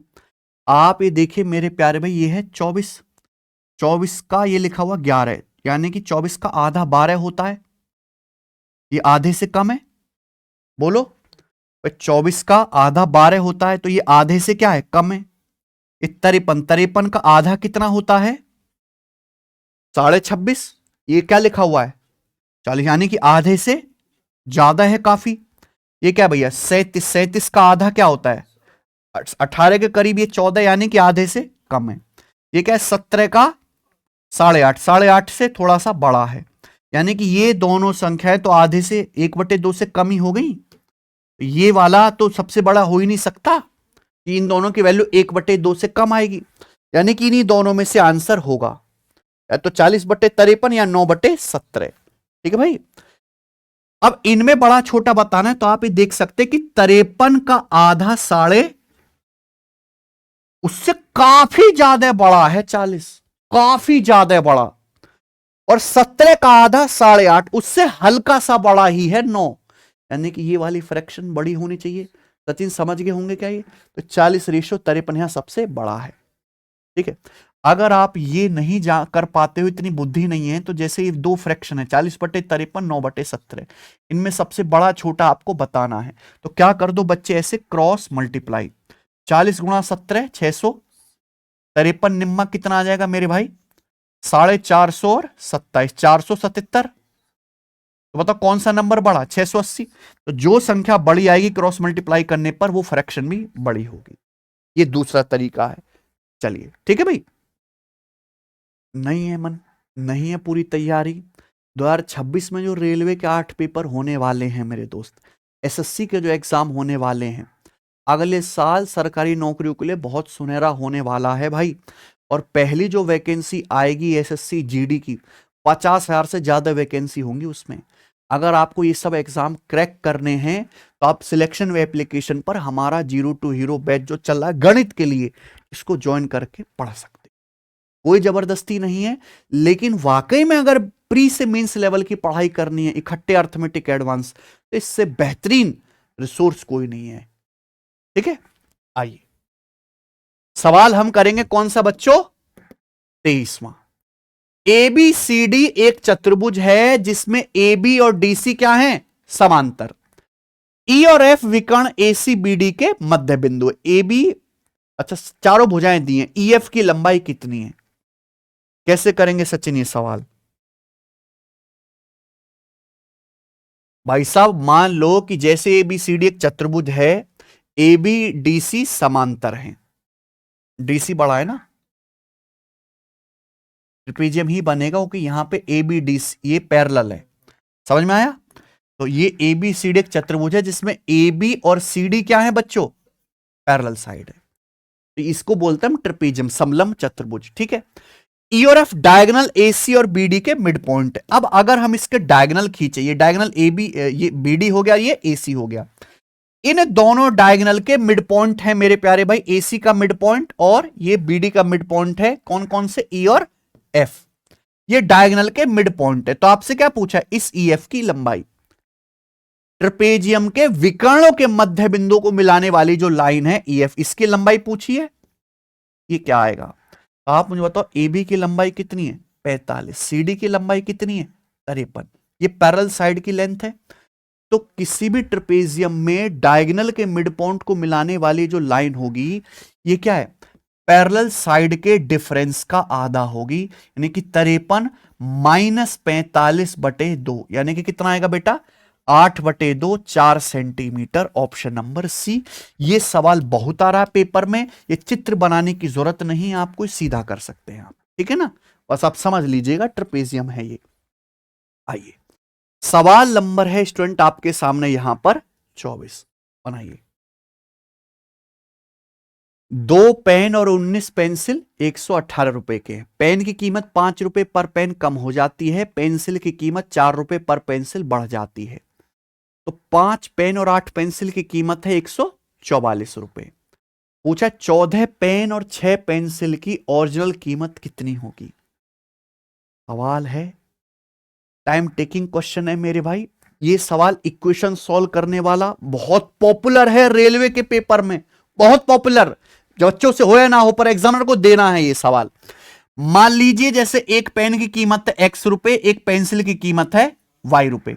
आप ये देखिए मेरे प्यारे भाई, ये है 24 का ये लिखा हुआ 11, यानी कि 24 का आधा 12 होता है, ये आधे से कम है, बोलो। 24 का आधा 12 होता है, तो ये आधे से क्या है, कम है। 53 का आधा कितना होता है, 26.5, ये क्या लिखा हुआ है 40, यानी कि आधे से ज्यादा है काफी। ये क्या भैया 37 का आधा क्या होता है 18 के करीब, ये 14, यानी कि आधे से कम है। ये क्या है 17 का 8.5, 8.5 से थोड़ा सा बड़ा है, यानी कि ये दोनों संख्याएं तो आधे से 1/2 से कम ही हो गई। ये वाला तो सबसे बड़ा हो ही नहीं सकता, इन दोनों की वैल्यू 1/2 से कम आएगी, यानी कि इन्हीं दोनों में से आंसर होगा। या तो 40/53 या 9/17। ठीक है भाई। अब इनमें बड़ा छोटा बताना है तो आप ये देख सकते हैं कि 53 का आधा साढ़े उससे काफी ज्यादा बड़ा है 40, काफी ज्यादा बड़ा। और 17 का आधा 8.5 उससे हल्का सा बड़ा ही है 9, यानी कि ये वाली फ्रैक्शन बड़ी होनी चाहिए। सचिन समझ गए होंगे क्या ये? तो 40:53 यहां सबसे बड़ा है। ठीक है। अगर आप ये नहीं जा कर पाते हो, इतनी बुद्धि नहीं है, तो जैसे ये दो फ्रैक्शन है 40/53, 9/17, इनमें सबसे बड़ा छोटा आपको बताना है। तो क्या कर दो बच्चे, ऐसे क्रॉस मल्टीप्लाई। 40 गुणा 17 653, निम्मा कितना आ जाएगा मेरे भाई? 450 और 27 477। तो बताओ कौन सा नंबर बड़ा? 680। तो जो संख्या बड़ी आएगी क्रॉस मल्टीप्लाई करने पर वो फ्रैक्शन भी बड़ी होगी। ये दूसरा तरीका है। चलिए ठीक है भाई। नहीं है मन, नहीं है पूरी तैयारी। 2026 में जो रेलवे के 8 पेपर होने वाले हैं मेरे दोस्त, एसएससी के जो एग्जाम होने वाले हैं, अगले साल सरकारी नौकरियों के लिए बहुत सुनहरा होने वाला है भाई। और पहली जो वैकेंसी आएगी एसएससी जीडी की, 50,000 से ज्यादा वैकेंसी होंगी उसमें। अगर आपको ये सब एग्जाम क्रैक करने हैं तो आप सिलेक्शन एप्लीकेशन पर हमारा 0 to हीरो बैच जो चल रहा है गणित के लिए, इसको ज्वाइन करके पढ़ सकते। कोई जबरदस्ती नहीं है, लेकिन वाकई में अगर प्री से मेंस लेवल की पढ़ाई करनी है, इकट्ठे अर्थमेटिक एडवांस, तो इससे बेहतरीन रिसोर्स कोई नहीं है। ठीक है। आइए सवाल हम करेंगे कौन सा बच्चों? 23वां। ABCD एक चतुर्भुज है जिसमें AB और DC क्या है? समांतर। E और F विकर्ण ACBD के मध्य बिंदु। AB, अच्छा चारों भुजाएं दी हैं, EF की लंबाई कितनी है? कैसे करेंगे सचिन ये सवाल? भाई साहब मान लो कि जैसे ABCD एक चतुर्भुज है, ABDC समांतर है, DC बड़ा है ना, ट्रिपेजियम ही बनेगा क्योंकि यहां पे ABDC ये पैरेलल है। समझ में आया? तो ये ABCD एक चतुर्भुज है जिसमें AB और CD क्या है बच्चों? पैरेलल साइड है। तो इसको बोलते हैं हम ट्रिपेजियम, समलंब चतुर्भुज। ठीक है। ई और एफ डायगोनल AC और BD के मिड पॉइंट। अब अगर हम इसके डायगोनल खींचे, ये डायगोनल AB, ये BD हो गया, ये AC हो गया, इन दोनों डायगोनल के मिड पॉइंट है मेरे प्यारे भाई। AC का मिड पॉइंट और ये BD का मिड पॉइंट है। कौन कौन से? E और F। ये डायगोनल के मिड पॉइंट है। तो आपसे क्या पूछा है? इस EF की लंबाई। ट्रपेजियम के विकर्णों के मध्य बिंदु को मिलाने वाली जो लाइन है EF, इसकी लंबाई पूछी है। ये क्या आएगा? आप मुझे बताओ, AB की लंबाई कितनी है? 45। CD की लंबाई कितनी है? 53। ये पैरेलल साइड की लेंथ है। तो किसी भी ट्रपेजियम में डायगोनल के मिड पॉइंट को मिलाने वाली जो लाइन होगी, ये क्या है? पैरेलल साइड के डिफरेंस का आधा होगी, यानी कि 53 माइनस 45/2, यानी कि कितना आएगा बेटा? 8/2, 4 सेंटीमीटर। Option number C. ये सवाल बहुत आ रहा है पेपर में, ये चित्र बनाने की जरूरत नहीं है आपको, सीधा कर सकते हैं आप। ठीक है ना? बस आप समझ लीजिएगा ट्रपेजियम है ये। आइए सवाल नंबर है स्टूडेंट आपके सामने यहां पर 24, बनाइए। 2 पेन और 19 पेंसिल 118 रुपए के। पेन की कीमत 5 रुपए पर पेन कम हो जाती है, पेंसिल की कीमत 4 रुपए पर पेंसिल बढ़ जाती है। तो 5 पेन और 8 पेंसिल की कीमत है 144 रुपए। पूछा 14 पेन और 6 पेंसिल की ओरिजिनल कीमत कितनी होगी? सवाल है, टाइम टेकिंग क्वेश्चन है मेरे भाई। ये सवाल इक्वेशन सॉल्व करने वाला बहुत पॉपुलर है रेलवे के पेपर में, बहुत पॉपुलर। जो बच्चों से हो या ना हो, पर एग्जामिनर को देना है ये सवाल। मान लीजिए जैसे एक पेन की कीमत है X रुपए, एक पेंसिल की कीमत है Y रुपए।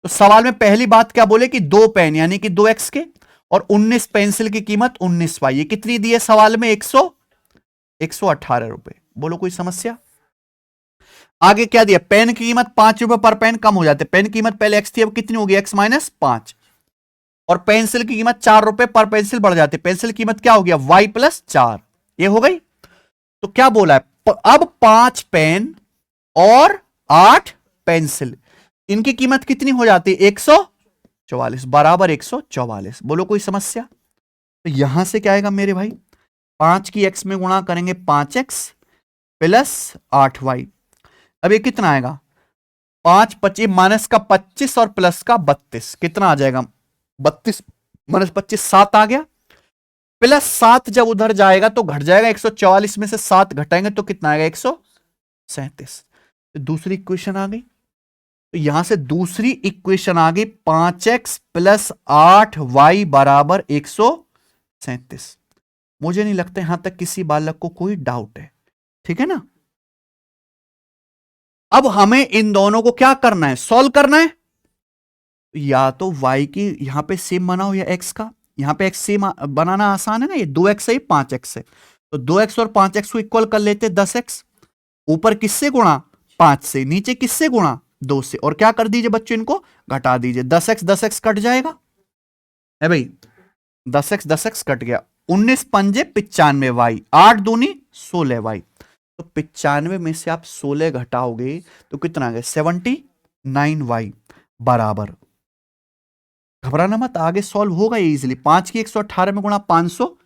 तो सवाल में पहली बात क्या बोले कि 2 पेन यानी कि 2X के, और 19 पेंसिल की कीमत 19Y। ये कितनी दी है सवाल में? 118 रुपए। बोलो कोई समस्या? आगे क्या दिया? पेन की कीमत 5 रुपए पर पेन कम हो जाते, पेन की कीमत पहले X थी, अब कितनी होगी? X minus 5। और पेंसिल की कीमत 4 रुपए पर पेंसिल बढ़ जाती, पेंसिल की कीमत क्या हो गया? Y plus 4। ये हो गई। तो क्या बोला है? अब 5 पेन और 8 पेंसिल, इनकी कीमत कितनी हो जाती है? 144 बराबर 144। बोलो कोई समस्या? तो यहां से क्या आएगा मेरे भाई? 5 की X में गुणा करेंगे 5X प्लस 8Y, अब ये कितना आएगा, 5 25 माइनस का 25 और प्लस का 32, कितना आ जाएगा, 32 माइनस 25 7 आ गया, प्लस 7 जब उधर जाएगा तो घट जाएगा, 144 में से 7 घटाएंगे तो कितना आएगा, 137। तो दूसरी इक्वेशन आ गई। तो यहां से दूसरी इक्वेशन आ गई 5x प्लस 8y बराबर 137। मुझे नहीं लगता यहां तक किसी बालक को कोई डाउट है, ठीक है ना। अब हमें इन दोनों को क्या करना है, सॉल्व करना है। या तो y की यहां पे सेम बनाओ या x का, यहां पे x सेम बनाना आसान है ना, ये 2x है 5x है, तो 2x और 5x को इक्वल कर लेते 10x, ऊपर किससे गुणा 5 से, नीचे किससे गुणा 2 से, और क्या कर दीजिए बच्चों, इनको घटा दीजिए, 10x कट जाएगा है भाई, 10x कट गया, 19 पंजे 95 वाई, 8 दूनी 16 वाई, तो 95 में से आप 16 घटाओगे तो कितना आ गया, 79 वाई बराबर, घबराना मत, आगे सॉल्व होगा ये इजीली, 5 की 118 में गुणा 500,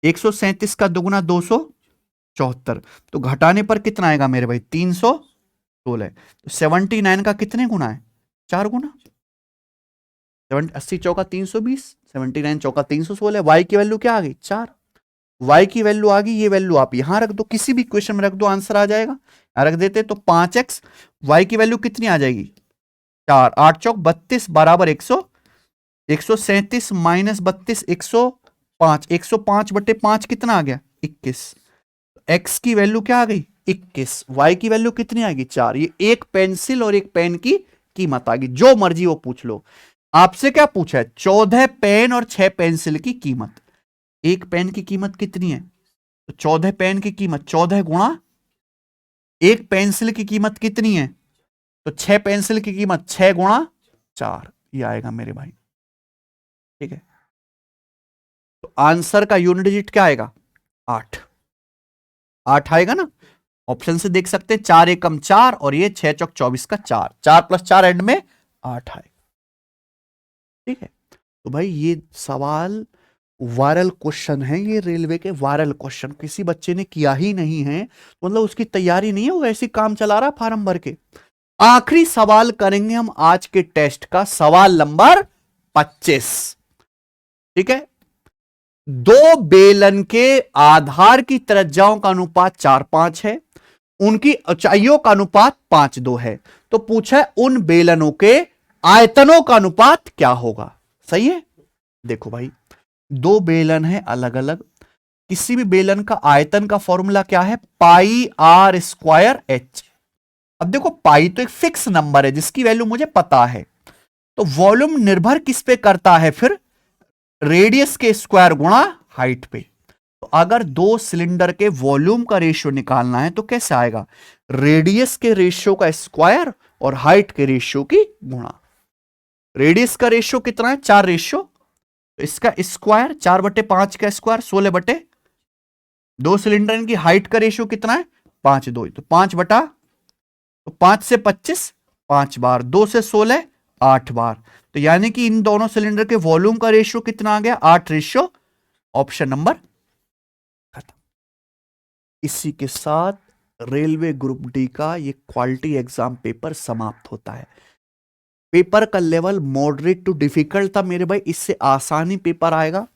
137 का दुगुना 274, तो घटाने पर कितना आएगा मेरे भाई, 316, तो 79 का कितने गुना है, 4 गुना, 80 चौका 320, 79 चौका 316, वाई की वैल्यू क्या आ गई, 4, वाई की वैल्यू आ गई, ये वैल्यू आप यहां रख दो, किसी भी इक्वेशन में रख दो, आंसर आ जाएगा, रख देते तो 5x, वाई की वैल्यू कितनी आ जाएगी, 4, 8 चौक 32 बराबर 137 माइनस 32 105, 105 बटे 5 कितना आ गया, 21, x की वैल्यू क्या आ गई 21, y की वैल्यू कितनी आ गई 4, ये एक पेंसिल और एक पेन की कीमत आ गई, जो मर्जी वो पूछ लो। आपसे क्या पूछा है, 14 पेन और 6 पेंसिल की कीमत, एक पेन की कीमत कितनी है, तो 14 पेन की कीमत 14 गुणा एक पेंसिल की कीमत कितनी है, तो 6 पेंसिल की कीमत 6 गुणा 4, ये आएगा मेरे भाई, ठीक है। तो आंसर का यूनिट डिजिट क्या आएगा, 8 आएगा ना, ऑप्शन से देख सकते हैं, 4 एकम 4 और ये 6 चौक 24 का 4, 4 प्लस 4 एंड में 8 आएगा, ठीक है। तो भाई ये सवाल वायरल क्वेश्चन है, ये रेलवे के वायरल क्वेश्चन, किसी बच्चे ने किया ही नहीं है, मतलब उसकी तैयारी नहीं है, वो ऐसे काम चला रहा फार्म भर के। आखिरी सवाल करेंगे हम आज के टेस्ट का, सवाल नंबर 25, ठीक है। दो बेलन के आधार की त्रिज्याओं का अनुपात 4:5 है, उनकी ऊंचाइयों का अनुपात 5:2 है, तो पूछा है उन बेलनों के आयतनों का अनुपात क्या होगा, सही है। देखो भाई, दो बेलन है अलग अलग, किसी भी बेलन का आयतन का फॉर्मूला क्या है, पाई आर स्क्वायर एच। अब देखो पाई तो एक फिक्स नंबर है जिसकी वैल्यू मुझे पता है, तो वॉल्यूम निर्भर किस पे करता है, फिर रेडियस के स्क्वायर गुणा हाइट पे। तो अगर दो सिलेंडर के वॉल्यूम का रेशियो निकालना है तो कैसे आएगा, रेडियस के रेशियो का स्क्वायर और हाइट के रेशियो की गुणा। रेडियस का रेशियो कितना है, 4 रेशियो, तो इसका स्क्वायर 4/5 का स्क्वायर 16 बटे, दो सिलेंडर की हाइट का रेशियो कितना है 5:2, तो 5 से 25 5 बार, 2 से 16 8 बार, तो यानी कि इन दोनों सिलेंडर के वॉल्यूम का रेशियो कितना आ गया 8 रेशियो, ऑप्शन नंबर खत्म। इसी के साथ रेलवे ग्रुप डी का ये क्वालिटी एग्जाम पेपर समाप्त होता है। पेपर का लेवल मॉडरेट टू डिफिकल्ट था मेरे भाई, इससे आसानी पेपर आएगा।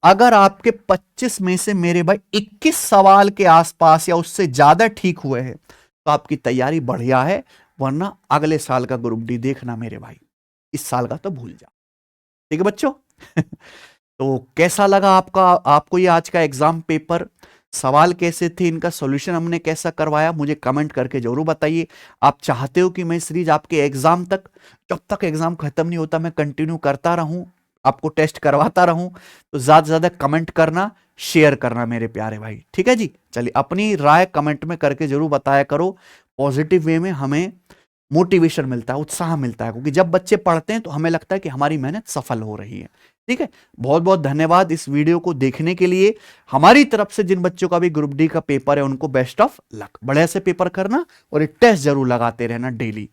अगर आपके 25 में से मेरे भाई 21 सवाल के आसपास या उससे ज्यादा ठीक हुए हैं तो आपकी तैयारी बढ़िया है, वरना अगले साल का ग्रुप डी देखना मेरे भाई, इस साल का तो भूल जा, ठीक है बच्चों। तो कैसा लगा आपको ये आज का एग्जाम पेपर, सवाल कैसे थे, इनका सॉल्यूशन हमने कैसा करवाया, मुझे कमेंट करके जरूर बताइए। आप चाहते हो कि मैं सीरीज आपके एग्जाम तक, जब तक एग्जाम खत्म नहीं होता मैं कंटिन्यू करता रहूं, आपको टेस्ट करवाता रहूं, तो ज्यादा से ज्यादा कमेंट करना, शेयर करना मेरे प्यारे भाई, ठीक है जी। चलिए अपनी राय कमेंट में करके जरूर बताया करो, पॉजिटिव वे में हमें मोटिवेशन मिलता है, उत्साह मिलता है, क्योंकि जब बच्चे पढ़ते हैं तो हमें लगता है कि हमारी मेहनत सफल हो रही है, ठीक है। बहुत बहुत धन्यवाद इस वीडियो को देखने के लिए। हमारी तरफ से जिन बच्चों का भी ग्रुप डी का पेपर है उनको बेस्ट ऑफ लक, बढ़िया से पेपर करना और एक टेस्ट जरूर लगाते रहना डेली।